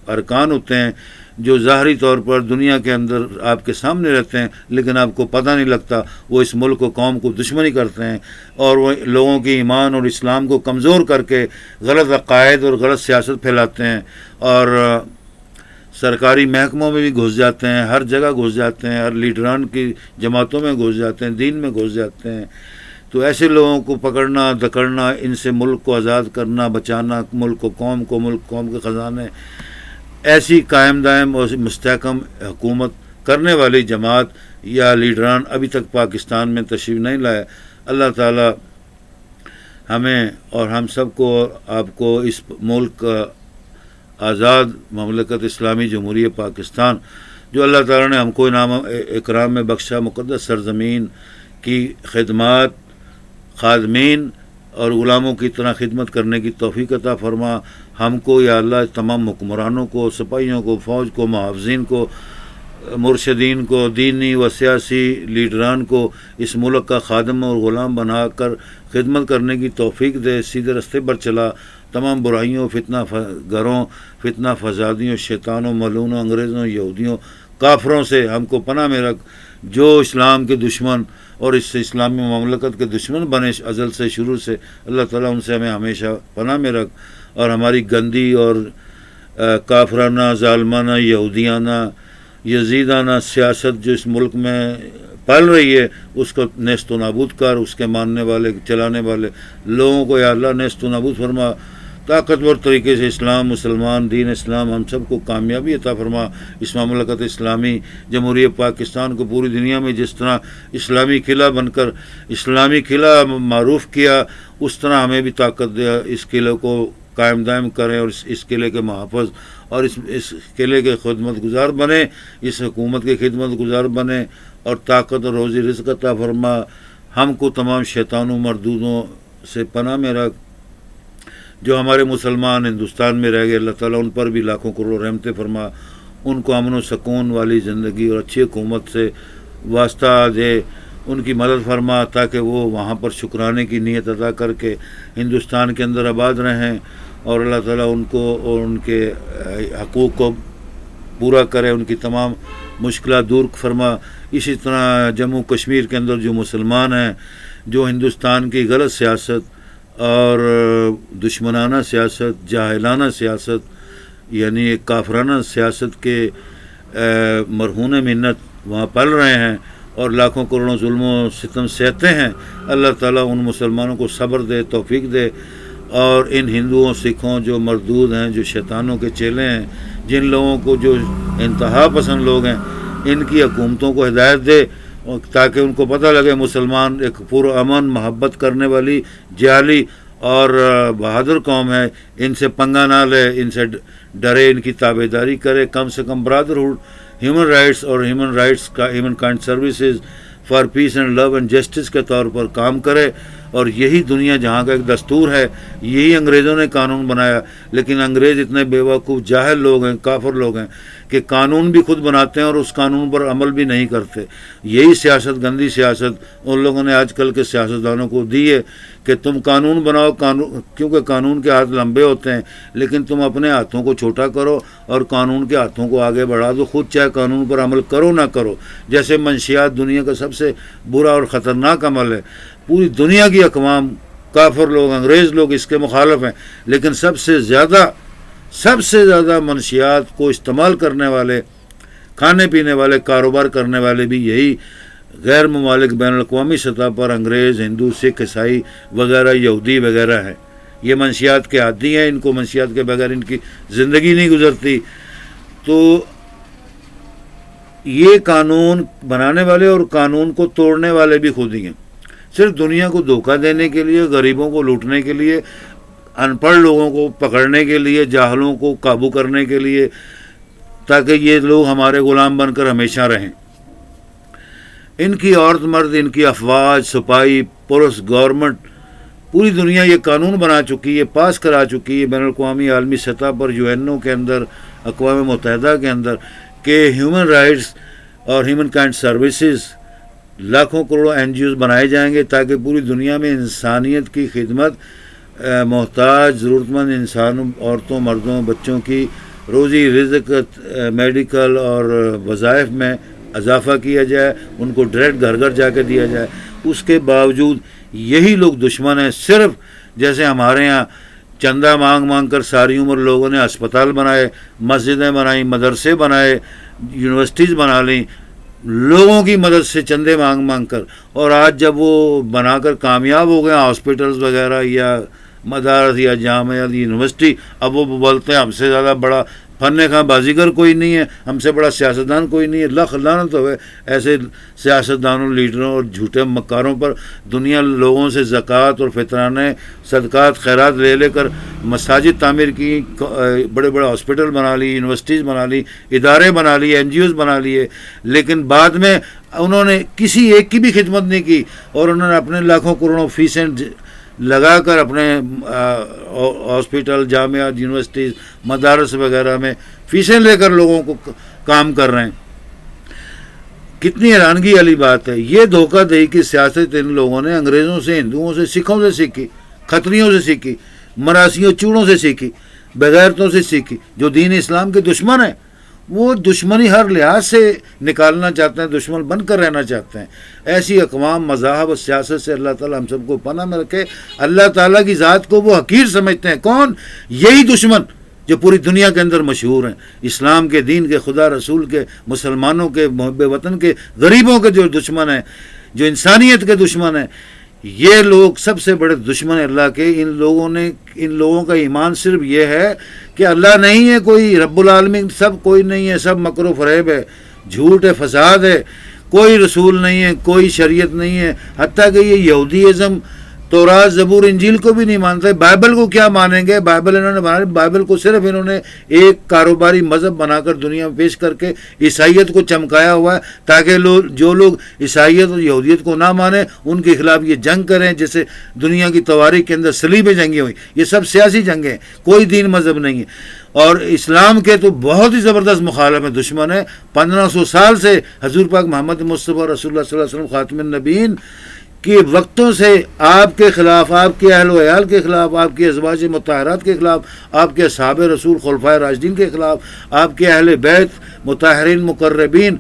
S1: ارکان ہوتے ہیں جو ظاہری طور پر دنیا کے اندر آپ کے سامنے رہتے ہیں لیکن آپ کو پتہ نہیں لگتا. وہ اس ملک و قوم کو دشمنی کرتے ہیں اور وہ لوگوں کی ایمان اور اسلام کو کمزور کر کے غلط عقائد اور غلط سیاست پھیلاتے ہیں اور سرکاری محکموں میں بھی گھس جاتے ہیں، ہر جگہ گھس جاتے ہیں، ہر لیڈران کی جماعتوں میں گھس جاتے ہیں، دین میں گھس جاتے ہیں. تو ایسے لوگوں کو پکڑنا، دکڑنا، ان سے ملک کو آزاد کرنا، بچانا، ملک و قوم کو، ملک قوم کے خزانے، ایسی قائم دائم اور مستحکم حکومت کرنے والی جماعت یا لیڈران ابھی تک پاکستان میں تشریف نہیں لائے. اللہ تعالی ہمیں اور ہم سب کو اور آپ کو اس ملک آزاد مملکت اسلامی جمہوریہ پاکستان جو اللہ تعالیٰ نے ہم کو انعام اکرام میں بخشا، مقدس سرزمین کی خدمات، خادمین اور غلاموں کی طرح خدمت کرنے کی توفیق عطا فرما. ہم کو یا اللہ تمام حکمرانوں کو، سپاہیوں کو، فوج کو، محافظین کو مرشدین کو، دینی و سیاسی لیڈران کو اس ملک کا خادم اور غلام بنا کر خدمت کرنے کی توفیق دے، سیدھے رستے پر چلا، تمام برائیوں، فتنہ گروں، فتنہ فسادیوں، شیطانوں، ملعونوں، انگریزوں، یہودیوں، کافروں سے ہم کو پناہ میں رکھ۔ جو اسلام کے دشمن اور اس سے اسلامی مملکت کے دشمن بنے ازل سے، شروع سے، اللہ تعالیٰ ان سے ہمیں ہمیشہ پناہ میں رکھ، اور ہماری گندی اور کافرانہ، ظالمانہ، یہودیانہ، یزیدانہ سیاست جو اس ملک میں پال رہی ہے، اس کو نیست و نابود کر، اس کے ماننے والے، چلانے والے لوگوں کو یا اللہ نیست و نابود فرما، طاقتور طریقے سے اسلام، مسلمان، دین اسلام ہم سب کو کامیابی عطا فرما۔ اس مملکت اسلامی جمہوریہ پاکستان کو پوری دنیا میں جس طرح اسلامی قلعہ بن کر اسلامی قلعہ معروف کیا، اس طرح ہمیں بھی طاقت دے، اس قلعے کو قائم دائم کریں، اور اس قلعے کے محافظ اور اس قلعے کے خدمت گزار بنے، اس حکومت کے خدمت گزار بنے، اور طاقت اور روزی رزق عطا فرما۔ ہم کو تمام شیطانوں، مردودوں سے پناہ میں رکھ۔ جو ہمارے مسلمان ہندوستان میں رہ گئے، اللہ تعالیٰ ان پر بھی لاکھوں کروڑوں رحمتیں فرما، ان کو امن و سکون والی زندگی اور اچھی حکومت سے واسطہ دے، ان کی مدد فرما، تاکہ وہ وہاں پر شکرانے کی نیت ادا کر کے ہندوستان کے اندر آباد رہیں، اور اللہ تعالیٰ ان کو اور ان کے حقوق کو پورا کرے، ان کی تمام مشکلات دور فرما۔ اسی طرح جموں کشمیر کے اندر جو مسلمان ہیں، جو ہندوستان کی غلط سیاست اور دشمنانہ سیاست، جاہلانہ سیاست، یعنی ایک کافرانہ سیاست کے مرہون منت وہاں پل رہے ہیں اور لاکھوں کروڑوں ظلم و ستم سہتے ہیں، اللہ تعالیٰ ان مسلمانوں کو صبر دے، توفیق دے، اور ان ہندوؤں، سکھوں جو مردود ہیں، جو شیطانوں کے چیلے ہیں، جن لوگوں کو جو انتہا پسند لوگ ہیں، ان کی حکومتوں کو ہدایت دے، تاکہ ان کو پتہ لگے مسلمان ایک پرامن، محبت کرنے والی، جعلی اور بہادر قوم ہے، ان سے پنگا نہ لے، ان سے ڈرے، ان کی تابع داری کرے، کم سے کم برادرہڈ، ہیومن رائٹس اور human kind services for peace and love and justice کے طور پر کام کرے۔ اور یہی دنیا جہاں کا ایک دستور ہے، یہی انگریزوں نے قانون بنایا، لیکن انگریز اتنے بیوقوف جاہل لوگ ہیں، کافر لوگ ہیں کہ قانون بھی خود بناتے ہیں اور اس قانون پر عمل بھی نہیں کرتے۔ یہی سیاست، گندی سیاست ان لوگوں نے آج کل کے سیاستدانوں کو دی ہے کہ تم قانون بناؤ، کیونکہ قانون کے ہاتھ لمبے ہوتے ہیں، لیکن تم اپنے ہاتھوں کو چھوٹا کرو اور قانون کے ہاتھوں کو آگے بڑھا دو، خود چاہے قانون پر عمل کرو نہ کرو۔ جیسے منشیات دنیا کا سب سے برا اور خطرناک عمل ہے، پوری دنیا کی اقوام، کافر لوگ، انگریز لوگ اس کے مخالف ہیں، لیکن سب سے زیادہ منشیات کو استعمال کرنے والے، کھانے پینے والے، کاروبار کرنے والے بھی یہی غیر ممالک بین الاقوامی سطح پر انگریز، ہندو، سکھ، عیسائی وغیرہ، یہودی وغیرہ ہیں۔ یہ منشیات کے عادی ہیں، ان کو منشیات کے بغیر ان کی زندگی نہیں گزرتی۔ تو یہ قانون بنانے والے اور قانون کو توڑنے والے بھی خود ہی ہیں، صرف دنیا کو دھوکہ دینے کے لیے، غریبوں کو لوٹنے کے لیے، ان پڑھ لوگوں کو پکڑنے کے لیے، جاہلوں کو قابو کرنے کے لیے، تاکہ یہ لوگ ہمارے غلام بن کر ہمیشہ رہیں۔ ان کی عورت مرد، ان کی افواج، سپاہی، پولیس، گورنمنٹ، پوری دنیا یہ قانون بنا چکی ہے، پاس کرا چکی ہے بین الاقوامی عالمی سطح پر، UN کے اندر، اقوام متحدہ کے اندر، کہ ہیومن رائٹس اور ہیومن کائنڈ سروسز لاکھوں کروڑوں NGOs بنائے جائیں گے، تاکہ پوری دنیا میں انسانیت کی خدمت، محتاج ضرورت مند انسانوں، عورتوں، مردوں، بچوں کی روزی رزق، میڈیکل اور وظائف میں اضافہ کیا جائے، ان کو ڈائریکٹ گھر گھر جا کے دیا جائے۔ اس کے باوجود یہی لوگ دشمن ہیں، صرف جیسے ہمارے ہاں چندہ مانگ کر ساری عمر لوگوں نے ہسپتال بنائے، مسجدیں بنائیں، مدرسے بنائے، یونیورسٹیز بنا لیں، لوگوں کی مدد سے چندے مانگ کر، اور آج جب وہ بنا کر کامیاب ہو گئے ہاسپٹلز وغیرہ یا مدارس یا جامعہ یونیورسٹی، اب وہ بولتے ہیں ہم سے زیادہ بڑا فن خواہ بازیگر کوئی نہیں ہے، ہم سے بڑا سیاستدان کوئی نہیں ہے۔ لاکھ لعنت ہوئے ایسے سیاستدانوں، لیڈروں اور جھوٹے مکاروں پر۔ دنیا لوگوں سے زکوٰۃ اور فطرانے، صدقات، خیرات لے کر مساجد تعمیر کی، بڑے بڑے ہاسپٹل بنا لی، یونیورسٹیز بنا لی، ادارے بنا لیے، NGOs بنا لیے، لیکن بعد میں انہوں نے کسی ایک کی بھی خدمت نہیں کی، اور انہوں نے اپنے لاکھوں کروڑوں فیسیں لگا کر اپنے ہاسپٹل، جامعات، یونیورسٹیز، مدارس وغیرہ میں فیسیں لے کر لوگوں کو کام کر رہے ہیں۔ کتنی حیرانگی والی بات ہے. یہ دھوکہ دہی کی سیاست ان لوگوں نے انگریزوں سے، ہندوؤں سے، سکھوں سے سیکھی، کھتریوں سے سیکھی، مراسیوں چوڑوں سے سیکھی، بغیرتوں سے سیکھی. جو دین اسلام کے دشمن ہیں وہ دشمنی ہر لحاظ سے نکالنا چاہتے ہیں، دشمن بن کر رہنا چاہتے ہیں. ایسی اقوام، مذاہب اور سیاست سے اللہ تعالیٰ ہم سب کو پناہ میں رکھے. اللہ تعالیٰ کی ذات کو وہ حقیر سمجھتے ہیں. کون؟ یہی دشمن جو پوری دنیا کے اندر مشہور ہیں. اسلام کے دین کے، خدا رسول کے، مسلمانوں کے، محب وطن کے، غریبوں کے جو دشمن ہیں، جو انسانیت کے دشمن ہیں، یہ لوگ سب سے بڑے دشمن اللہ کے. ان لوگوں کا ایمان صرف یہ ہے کہ اللہ نہیں ہے کوئی، رب العالمین سب کوئی نہیں ہے، سب مکر و فریب ہے، جھوٹ ہے، فساد ہے، کوئی رسول نہیں ہے، کوئی شریعت نہیں ہے. حتیٰ کہ یہ یہودیزم تورات، زبور، انجیل کو بھی نہیں مانتے. بائبل کو کیا مانیں گے؟ بائبل انہوں نے بنا، بائبل کو صرف انہوں نے ایک کاروباری مذہب بنا کر دنیا میں پیش کر کے عیسائیت کو چمکایا ہوا ہے، تاکہ جو لوگ عیسائیت اور یہودیت کو نہ مانیں ان کے خلاف یہ جنگ کریں. جیسے دنیا کی تواریخ کے اندر صلیبیں جنگیں ہوئی، یہ سب سیاسی جنگیں ہیں، کوئی دین مذہب نہیں ہے. اور اسلام کے تو بہت ہی زبردست مخالف ہیں، دشمن ہیں. 1500 سال سے حضور پاک محمد مصطفیٰ رسول اللہ صلی اللہ علیہ وسلم خاتم النبیین کے وقتوں سے آپ کے خلاف، آپ کے اہل و عیال کے خلاف، آپ کی ازواج مطہرات کے خلاف، آپ کے اصحاب رسول خلفائے راشدین کے خلاف، آپ کے اہل بیت مطہرین مقربین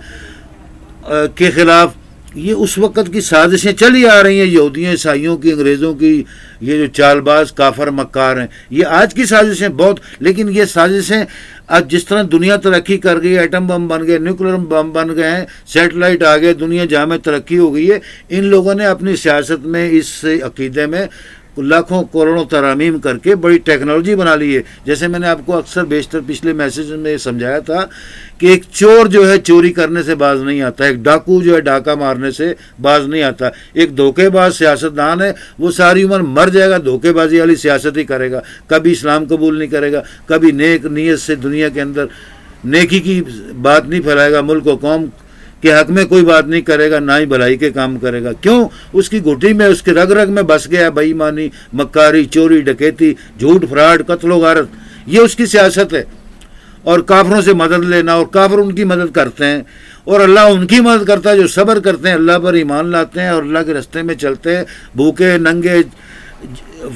S1: کے خلاف یہ اس وقت کی سازشیں چلی آ رہی ہیں. یہودیوں، عیسائیوں کی، انگریزوں کی، یہ جو چال باز کافر مکار ہیں، یہ آج کی سازشیں بہت. لیکن یہ سازشیں آج جس طرح دنیا ترقی کر گئی، ایٹم بم بن گئے، نیوکلیر بم بن گئے ہیں، سیٹلائٹ آ گئے، دنیا جہاں میں ترقی ہو گئی ہے، ان لوگوں نے اپنی سیاست میں، اس عقیدے میں لاکھوں کروڑوں ترامیم کر کے بڑی ٹیکنالوجی بنا لی ہے. جیسے میں نے آپ کو اکثر بیشتر پچھلے میسیج میں یہ سمجھایا تھا کہ ایک چور جو ہے چوری کرنے سے باز نہیں آتا، ایک ڈاکو جو ہے ڈاکہ مارنے سے باز نہیں آتا. ایک دھوکے باز سیاستدان ہے، وہ ساری عمر مر جائے گا دھوکے بازی والی سیاست ہی کرے گا، کبھی اسلام قبول نہیں کرے گا، کبھی نیک نیت سے دنیا کے اندر نیکی کی بات نہیں پھیلائے گا، ملک و قوم کے حق میں کوئی بات نہیں کرے گا، نہ ہی بھلائی کے کام کرے گا. کیوں؟ اس کی گھٹی میں، اس کے رگ رگ میں بس گیا بے ایمانی، مکاری، چوری، ڈکیتی، جھوٹ، فراڈ، قتل و غارت. یہ اس کی سیاست ہے. اور کافروں سے مدد لینا، اور کافر ان کی مدد کرتے ہیں، اور اللہ ان کی مدد کرتا ہے جو صبر کرتے ہیں، اللہ پر ایمان لاتے ہیں اور اللہ کے راستے میں چلتے ہیں، بھوکے ننگے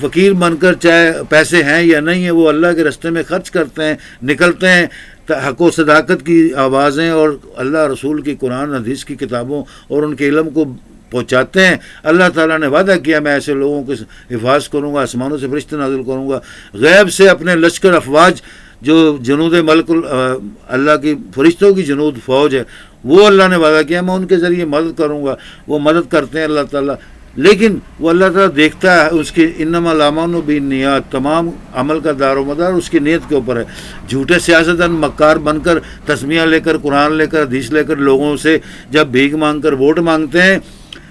S1: فقیر بن کر، چاہے پیسے ہیں یا نہیں ہیں، وہ اللہ کے راستے میں خرچ کرتے ہیں، نکلتے ہیں، حق و صداقت کی آوازیں اور اللہ رسول کی قرآن حدیث کی کتابوں اور ان کے علم کو پہنچاتے ہیں. اللہ تعالیٰ نے وعدہ کیا میں ایسے لوگوں کے حفاظ کروں گا، آسمانوں سے فرشتے نازل کروں گا، غیب سے اپنے لشکر افواج جو جنود ملک اللہ کی فرشتوں کی جنود فوج ہے، وہ اللہ نے وعدہ کیا میں ان کے ذریعے مدد کروں گا. وہ مدد کرتے ہیں اللہ تعالیٰ، لیکن وہ اللہ تعالیٰ دیکھتا ہے اس کی انما الاعمال بالنیات، تمام عمل کا دار و مدار اس کی نیت کے اوپر ہے. جھوٹے سیاستدان مکار بن کر تسمیہ لے کر، قرآن لے کر، حدیث لے کر لوگوں سے جب بھیک مانگ کر ووٹ مانگتے ہیں،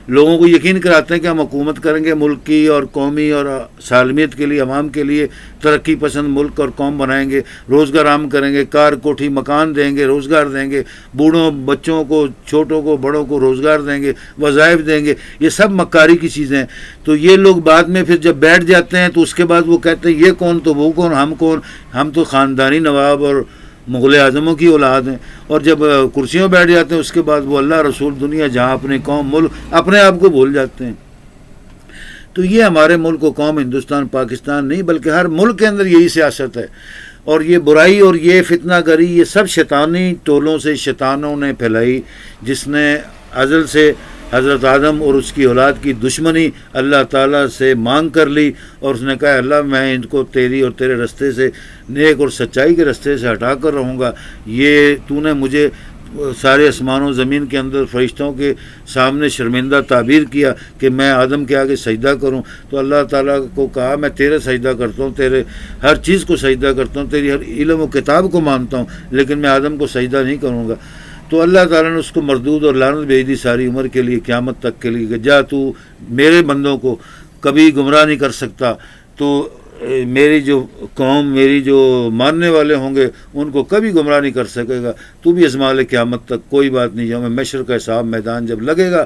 S1: لوگوں کو یقین کراتے ہیں کہ ہم حکومت کریں گے، ملک کی اور قومی اور سالمیت کے لیے، عوام کے لیے ترقی پسند ملک اور قوم بنائیں گے، روزگار عام کریں گے، کار کوٹھی مکان دیں گے، روزگار دیں گے، بوڑھوں بچوں کو، چھوٹوں کو، بڑوں کو روزگار دیں گے، وظائف دیں گے. یہ سب مکاری کی چیزیں ہیں. تو یہ لوگ بعد میں پھر جب بیٹھ جاتے ہیں تو اس کے بعد وہ کہتے ہیں یہ کون تو وہ کون، ہم کون، ہم تو خاندانی نواب اور مغل اعظموں کی اولاد ہیں. اور جب کرسیوں بیٹھ جاتے ہیں اس کے بعد وہ اللہ رسول، دنیا جہاں، اپنی قوم، ملک، اپنے آپ کو بھول جاتے ہیں. تو یہ ہمارے ملک و قوم ہندوستان پاکستان نہیں بلکہ ہر ملک کے اندر یہی سیاست ہے. اور یہ برائی اور یہ فتنہ گری یہ سب شیطانی ٹولوں سے شیطانوں نے پھیلائی، جس نے ازل سے حضرت آدم اور اس کی اولاد کی دشمنی اللہ تعالیٰ سے مانگ کر لی، اور اس نے کہا اللہ میں ان کو تیری اور تیرے رستے سے، نیک اور سچائی کے رستے سے ہٹا کر رہوں گا. یہ تو نے مجھے سارے آسمان و زمین کے اندر فرشتوں کے سامنے شرمندہ تعبیر کیا کہ میں آدم کے آگے سجدہ کروں. تو اللہ تعالیٰ کو کہا میں تیرے سجدہ کرتا ہوں، تیرے ہر چیز کو سجدہ کرتا ہوں، تیری ہر علم و کتاب کو مانتا ہوں، لیکن میں آدم کو سجدہ نہیں کروں گا. تو اللہ تعالیٰ نے اس کو مردود اور لعنت بھیج دی ساری عمر کے لیے، قیامت تک کے لیے، کہ جا تو میرے بندوں کو کبھی گمراہ نہیں کر سکتا، تو میری جو قوم، میری جو ماننے والے ہوں گے ان کو کبھی گمراہ نہیں کر سکے گا. تو بھی ازما لے قیامت تک، کوئی بات نہیں. جب محشر کا حساب میدان جب لگے گا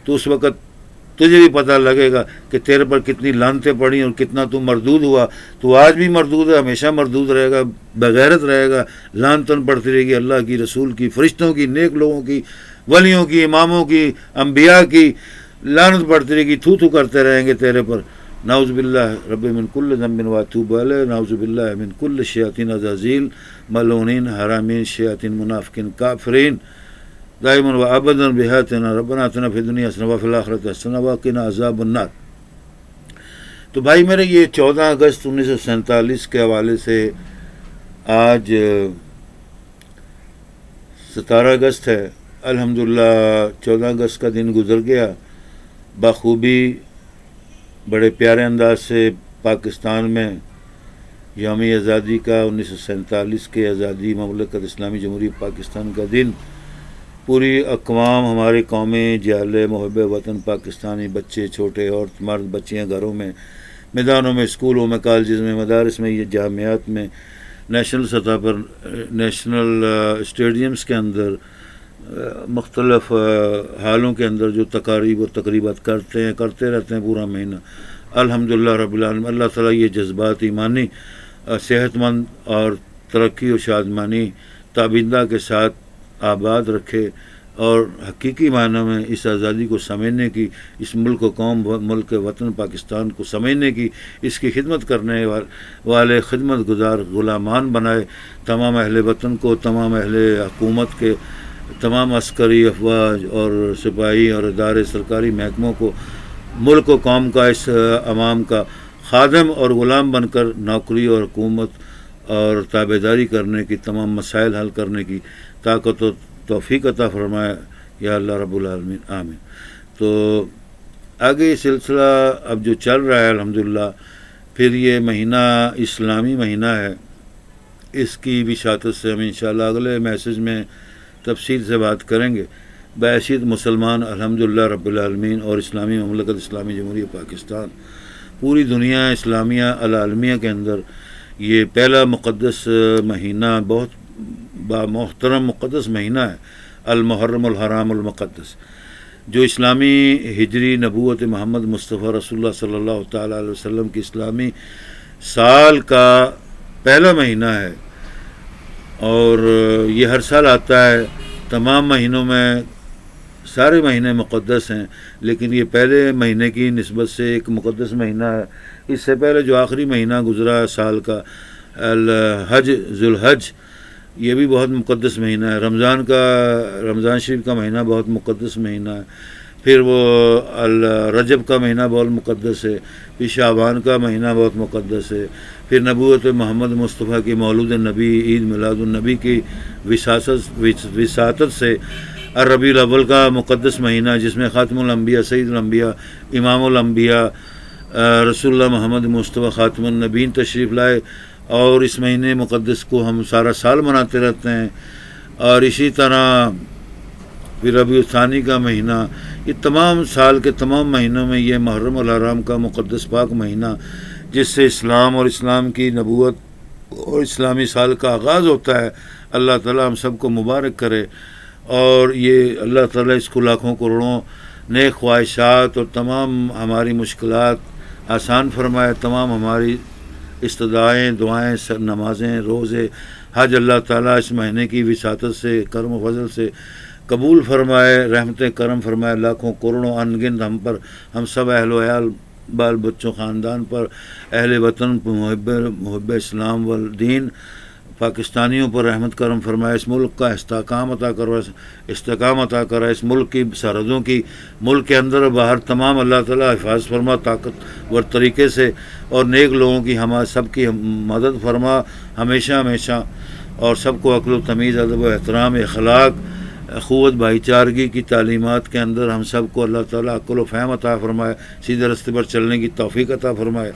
S1: تو اس وقت تجھے بھی پتہ لگے گا کہ تیرے پر کتنی لعنتیں پڑی اور کتنا تو مردود ہوا. تو آج بھی مردود ہے, ہمیشہ مردود رہے گا, بغیرت رہے گا, لعنتیں پڑتی رہے گی اللہ کی, رسول کی, فرشتوں کی, نیک لوگوں کی, ولیوں کی, اماموں کی, انبیاء کی لعنت پڑتی رہے گی, تھو کرتے رہیں گے تیرے پر. نعوذ باللہ رب من کل ذنب واتوب علیہ. نعوذ باللہ من کل شیاطین عزازیل ملعونین حرامین شیاطین منافقین کافرین دائما و ابدا بحیاتنا ربنا آتنا فی الدنیا حسنہ وفی الآخرۃ حسنہ وقنا عذاب النار. تو بھائی میرے, یہ 14 اگست 1947 کے حوالے سے آج 17 اگست ہے. الحمدللہ 14 اگست کا دن گزر گیا بخوبی, بڑے پیارے انداز سے. پاکستان میں یوم آزادی کا 1947 کے آزادی مملکت اسلامی جمہوریہ پاکستان کا دن پوری اقوام, ہماری قومیں, جہل محب وطن پاکستانی بچے, چھوٹے عورت مرد, بچیاں گھروں میں, میدانوں میں, اسکولوں میں, کالجز میں, مدارس میں, یہ جامعات میں, نیشنل سطح پر, نیشنل اسٹیڈیمز کے اندر, مختلف حالوں کے اندر جو تقاریب اور تقریبات کرتے رہتے ہیں پورا مہینہ. الحمدللہ رب العالمین, اللہ تعالیٰ یہ جذبات ایمانی صحت مند اور ترقی و شادمانی تابندہ کے ساتھ آباد رکھے, اور حقیقی معنی میں اس آزادی کو سمجھنے کی, اس ملک و قوم, ملک وطن پاکستان کو سمجھنے کی, اس کی خدمت کرنے والے خدمت گزار غلامان بنائے. تمام اہل وطن کو, تمام اہل حکومت کے, تمام عسکری افواج اور سپاہی اور ادارے سرکاری محکموں کو ملک و قوم کا, اس عوام کا خادم اور غلام بن کر نوکری اور حکومت اور تابعداری کرنے کی, تمام مسائل حل کرنے کی طاقت و توفیق عطا فرمائے یا اللہ رب العالمین, آمین. تو آگے یہ سلسلہ اب جو چل رہا ہے الحمدللہ, پھر یہ مہینہ اسلامی مہینہ ہے, اس کی وشاطت سے ہم انشاءاللہ اگلے میسج میں تفصیل سے بات کریں گے. بحیثیت مسلمان الحمدللہ رب العالمین اور اسلامی مملکت اسلامی جمہوریہ پاکستان, پوری دنیا اسلامیہ العالمیہ کے اندر یہ پہلا مقدس مہینہ, بہت محترم مقدس مہینہ ہے, المحرم الحرام المقدس, جو اسلامی ہجری نبوت محمد مصطفیٰ رسول اللہ صلی اللہ تعالیٰ علیہ وسلم کی اسلامی سال کا پہلا مہینہ ہے. اور یہ ہر سال آتا ہے. تمام مہینوں میں سارے مہینے مقدس ہیں, لیکن یہ پہلے مہینے کی نسبت سے ایک مقدس مہینہ ہے. اس سے پہلے جو آخری مہینہ گزرا سال کا الحج, ذوالحج, یہ بھی بہت مقدس مہینہ ہے. رمضان شریف کا مہینہ بہت مقدس مہینہ ہے. پھر وہ رجب کا مہینہ بہت مقدس ہے. پھر شعبان کا مہینہ بہت مقدس ہے. پھر نبوت محمد مصطفیٰ کی مولود نبی عید میلاد النبی کی وساطت سے ربیع الاول کا مقدس مہینہ, جس میں خاتم الانبیاء, سید الانبیاء, امام الانبیاء رسول اللہ محمد مصطفیٰ خاتم النبیین تشریف لائے. اور اس مہینے مقدس کو ہم سارا سال مناتے رہتے ہیں. اور اسی طرح پھر ربیع الثانی کا مہینہ, یہ تمام سال کے تمام مہینوں میں یہ محرم الحرام کا مقدس پاک مہینہ, جس سے اسلام اور اسلام کی نبوت اور اسلامی سال کا آغاز ہوتا ہے. اللہ تعالیٰ ہم سب کو مبارک کرے, اور یہ اللہ تعالیٰ اس کو لاکھوں کروڑوں نیک خواہشات اور تمام ہماری مشکلات آسان فرمائے. تمام ہماری استدعائیں, دعائیں, نمازیں, روزے, حج اللہ تعالیٰ اس مہینے کی وساطت سے, کرم و فضل سے قبول فرمائے, رحمت کرم فرمائے لاکھوں کروڑوں انگنت ہم پر, ہم سب اہل و عیال, بال بچوں, خاندان پر, اہل وطن, محب اسلام والدین پاکستانیوں پر رحمت کرم فرمائے. اس ملک کا استحکام عطا کرے, اس ملک کی سرحدوں کی, ملک کے اندر اور باہر تمام اللہ تعالیٰ حفاظ فرما طاقتور طریقے سے, اور نیک لوگوں کی سب کی مدد فرما ہمیشہ, اور سب کو عقل و تمیز, ادب و احترام, اخلاق, اخوت, بھائی چارگی کی تعلیمات کے اندر ہم سب کو اللہ تعالیٰ عقل و فہم عطا فرمائے, سیدھے راستے پر چلنے کی توفیق عطا فرمائے.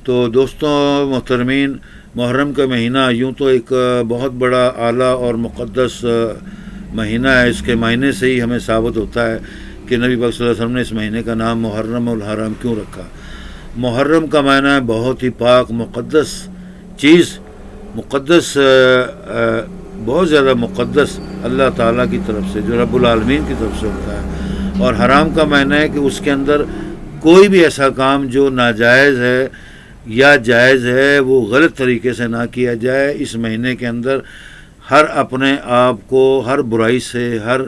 S1: تو دوستوں محترمین, محرم کا مہینہ یوں تو ایک بہت بڑا اعلیٰ اور مقدس مہینہ ہے. اس کے معنی سے ہی ہمیں ثابت ہوتا ہے کہ نبی پاک صلی اللہ علیہ وسلم نے اس مہینے کا نام محرم الحرام کیوں رکھا. محرم کا معنی ہے بہت ہی پاک مقدس چیز, مقدس, بہت زیادہ مقدس اللہ تعالیٰ کی طرف سے, جو رب العالمین کی طرف سے ہوتا ہے. اور حرام کا معنی ہے کہ اس کے اندر کوئی بھی ایسا کام جو ناجائز ہے یا جائز ہے وہ غلط طریقے سے نہ کیا جائے. اس مہینے کے اندر ہر اپنے آپ کو ہر برائی سے، ہر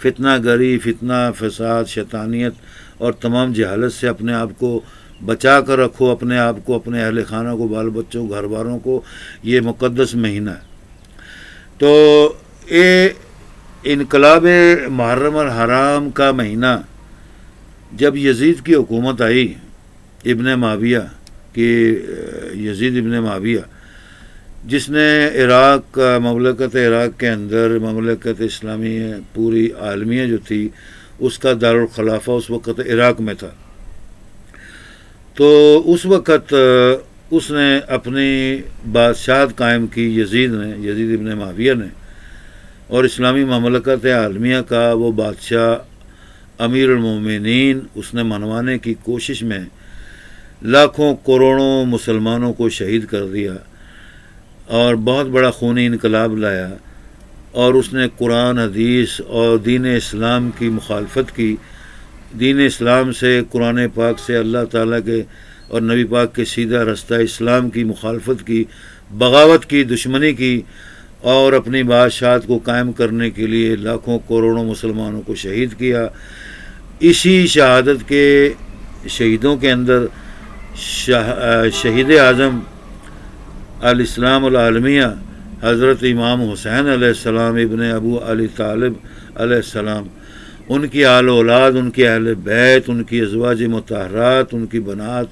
S1: فتنہ گری، فتنہ فساد، شیطانیت اور تمام جہالت سے اپنے آپ کو بچا کر رکھو، اپنے آپ کو، اپنے اہل خانہ کو، بال بچوں، گھر والوں کو. یہ مقدس مہینہ ہے. تو یہ انقلاب محرم الحرام کا مہینہ جب یزید کی حکومت آئی، ابن معاویہ کی، یزید ابن معاویہ، جس نے عراق، مملکت عراق کے اندر مملکت اسلامی پوری عالمیہ جو تھی اس کا دارالخلافہ اس وقت عراق میں تھا. تو اس وقت اس نے اپنی بادشاہت قائم کی، یزید ابن معاویہ نے، اور اسلامی مملکت عالمیہ کا وہ بادشاہ امیر المومنین اس نے منوانے کی کوشش میں لاکھوں کروڑوں مسلمانوں کو شہید کر دیا اور بہت بڑا خونی انقلاب لایا. اور اس نے قرآن، حدیث اور دین اسلام کی مخالفت کی. دین اسلام سے، قرآن پاک سے، اللہ تعالیٰ کے اور نبی پاک کے سیدھا رستہ اسلام کی مخالفت کی، بغاوت کی، دشمنی کی، اور اپنی بادشاہت کو قائم کرنے کے لیے لاکھوں کروڑوں مسلمانوں کو شہید کیا. اسی شہادت کے شہیدوں کے اندر شہید اعظم الاسلام العالمیہ حضرت امام حسین علیہ السلام ابن ابو علی طالب علیہ السلام، ان کی آل اولاد، ان کے اہل بیت، ان کی ازواج مطہرات، ان کی بنات،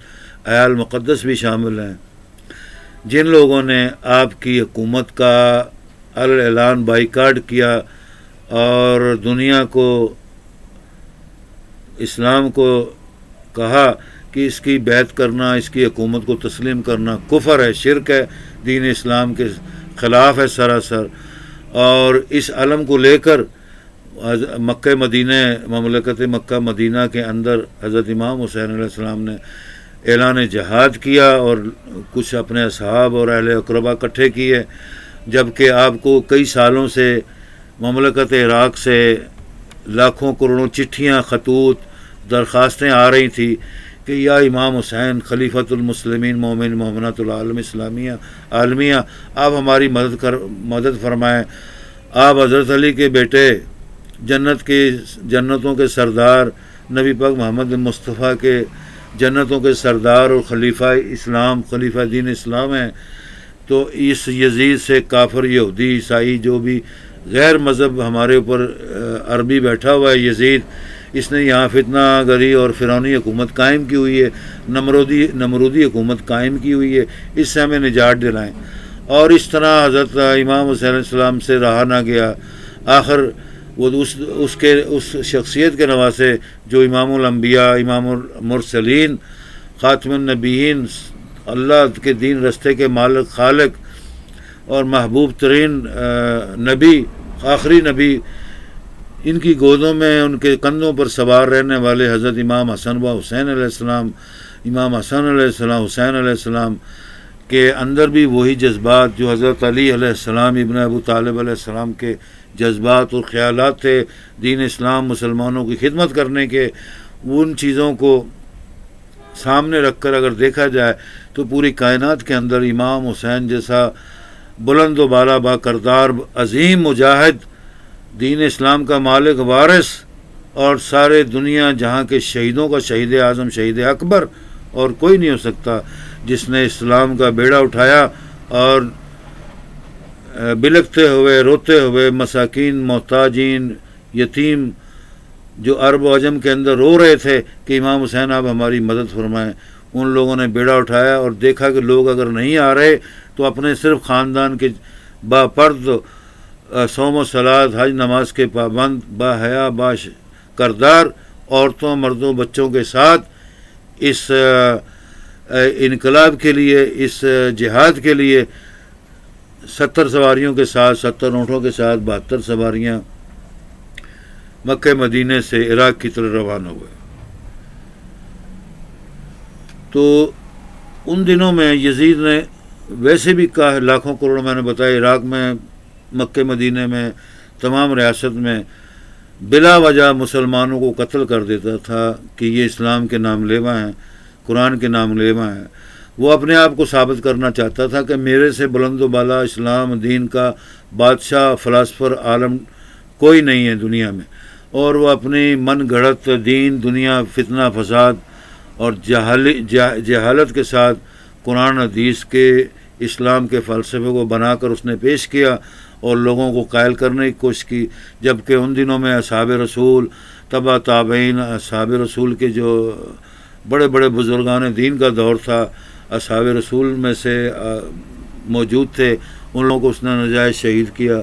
S1: عیال مقدس بھی شامل ہیں، جن لوگوں نے آپ کی حکومت کا اعلان بائیکاٹ کیا اور دنیا کو، اسلام کو کہا کہ اس کی بیعت کرنا، اس کی حکومت کو تسلیم کرنا کفر ہے، شرک ہے، دین اسلام کے خلاف ہے سراسر. اور اس علم کو لے کر مکہ مدینہ، مملکت مکہ مدینہ کے اندر حضرت امام حسین علیہ السلام نے اعلان جہاد کیا اور کچھ اپنے اصحاب اور اہل اقربا اکٹھے کیے، جبکہ آپ کو کئی سالوں سے مملکت عراق سے لاکھوں کروڑوں چٹھیاں، خطوط، درخواستیں آ رہی تھیں کہ یا امام حسین خلیفۃ المسلمین مومن مومنات العالم اسلامیہ عالمیہ، آپ ہماری مدد فرمائیں. آپ حضرت علی کے بیٹے، جنتوں کے سردار، نبی پاک محمد مصطفیٰ کے جنتوں کے سردار اور خلیفہ اسلام، خلیفہ دین اسلام ہیں. تو اس یزید سے کافر، یہودی، عیسائی، جو بھی غیر مذہب ہمارے اوپر عربی بیٹھا ہوا ہے یزید، اس نے یہاں فتنہ گری اور فرعونی حکومت قائم کی ہوئی ہے، نمرودی حکومت قائم کی ہوئی ہے، اس سے ہمیں نجات دلائیں. اور اس طرح حضرت امام حسین علیہ السلام سے رہا نہ گیا. آخر وہ اس شخصیت کے نواسے جو امام الانبیاء، امام المرسلین، خاتم النبیین، اللہ کے دین رستے کے مالک، خالق اور محبوب ترین نبی، آخری نبی، ان کی گودوں میں، ان کے کندھوں پر سوار رہنے والے حضرت امام حسن و حسین علیہ السلام، امام حسن علیہ السلام، حسین علیہ السلام کے اندر بھی وہی جذبات جو حضرت علی علیہ السلام ابن ابو طالب علیہ السلام کے جذبات اور خیالات تھے دین اسلام، مسلمانوں کی خدمت کرنے کے. ان چیزوں کو سامنے رکھ کر اگر دیکھا جائے تو پوری کائنات کے اندر امام حسین جیسا بلند و بالا با کردار عظیم مجاہد، دین اسلام کا مالک، وارث، اور سارے دنیا جہاں کے شہیدوں کا شہید اعظم، شہید اکبر اور کوئی نہیں ہو سکتا، جس نے اسلام کا بیڑا اٹھایا اور بلکتے ہوئے، روتے ہوئے مساکین، محتاجین، یتیم جو عرب و عجم کے اندر رو رہے تھے کہ امام حسین آپ ہماری مدد فرمائیں، ان لوگوں نے بیڑا اٹھایا اور دیکھا کہ لوگ اگر نہیں آ رہے تو اپنے صرف خاندان کے باپرد، صوم و صلات، حج نماز کے پابند، با حیا، با کردار عورتوں، مردوں، بچوں کے ساتھ اس انقلاب کے لیے، اس جہاد کے لیے 70 سواریوں کے ساتھ، 70 اونٹوں کے ساتھ 72 سواریاں مکہ مدینے سے عراق کی طرف روانہ ہوئے. تو ان دنوں میں یزید نے ویسے بھی کہا، لاکھوں کروڑ میں نے بتایا، عراق میں، مکہ مدینے میں، تمام ریاست میں بلا وجہ مسلمانوں کو قتل کر دیتا تھا کہ یہ اسلام کے نام لیوا ہیں، قرآن کے نام لیوا ہیں، وہ اپنے آپ کو ثابت کرنا چاہتا تھا کہ میرے سے بلند و بالا اسلام دین کا بادشاہ فلاسفر عالم کوئی نہیں ہے دنیا میں، اور وہ اپنی من گھڑت دین، دنیا، فتنہ فساد اور جہالت کے ساتھ قرآن حدیث کے اسلام کے فلسفے کو بنا کر اس نے پیش کیا اور لوگوں کو قائل کرنے کی کوشش کی، جبکہ ان دنوں میں اصحاب رسول، تبع تابعین، اصحاب رسول کے جو بڑے بڑے بزرگان دین کا دور تھا، اصحاب رسول میں سے موجود تھے، ان لوگوں کو اس نے ناجائز شہید کیا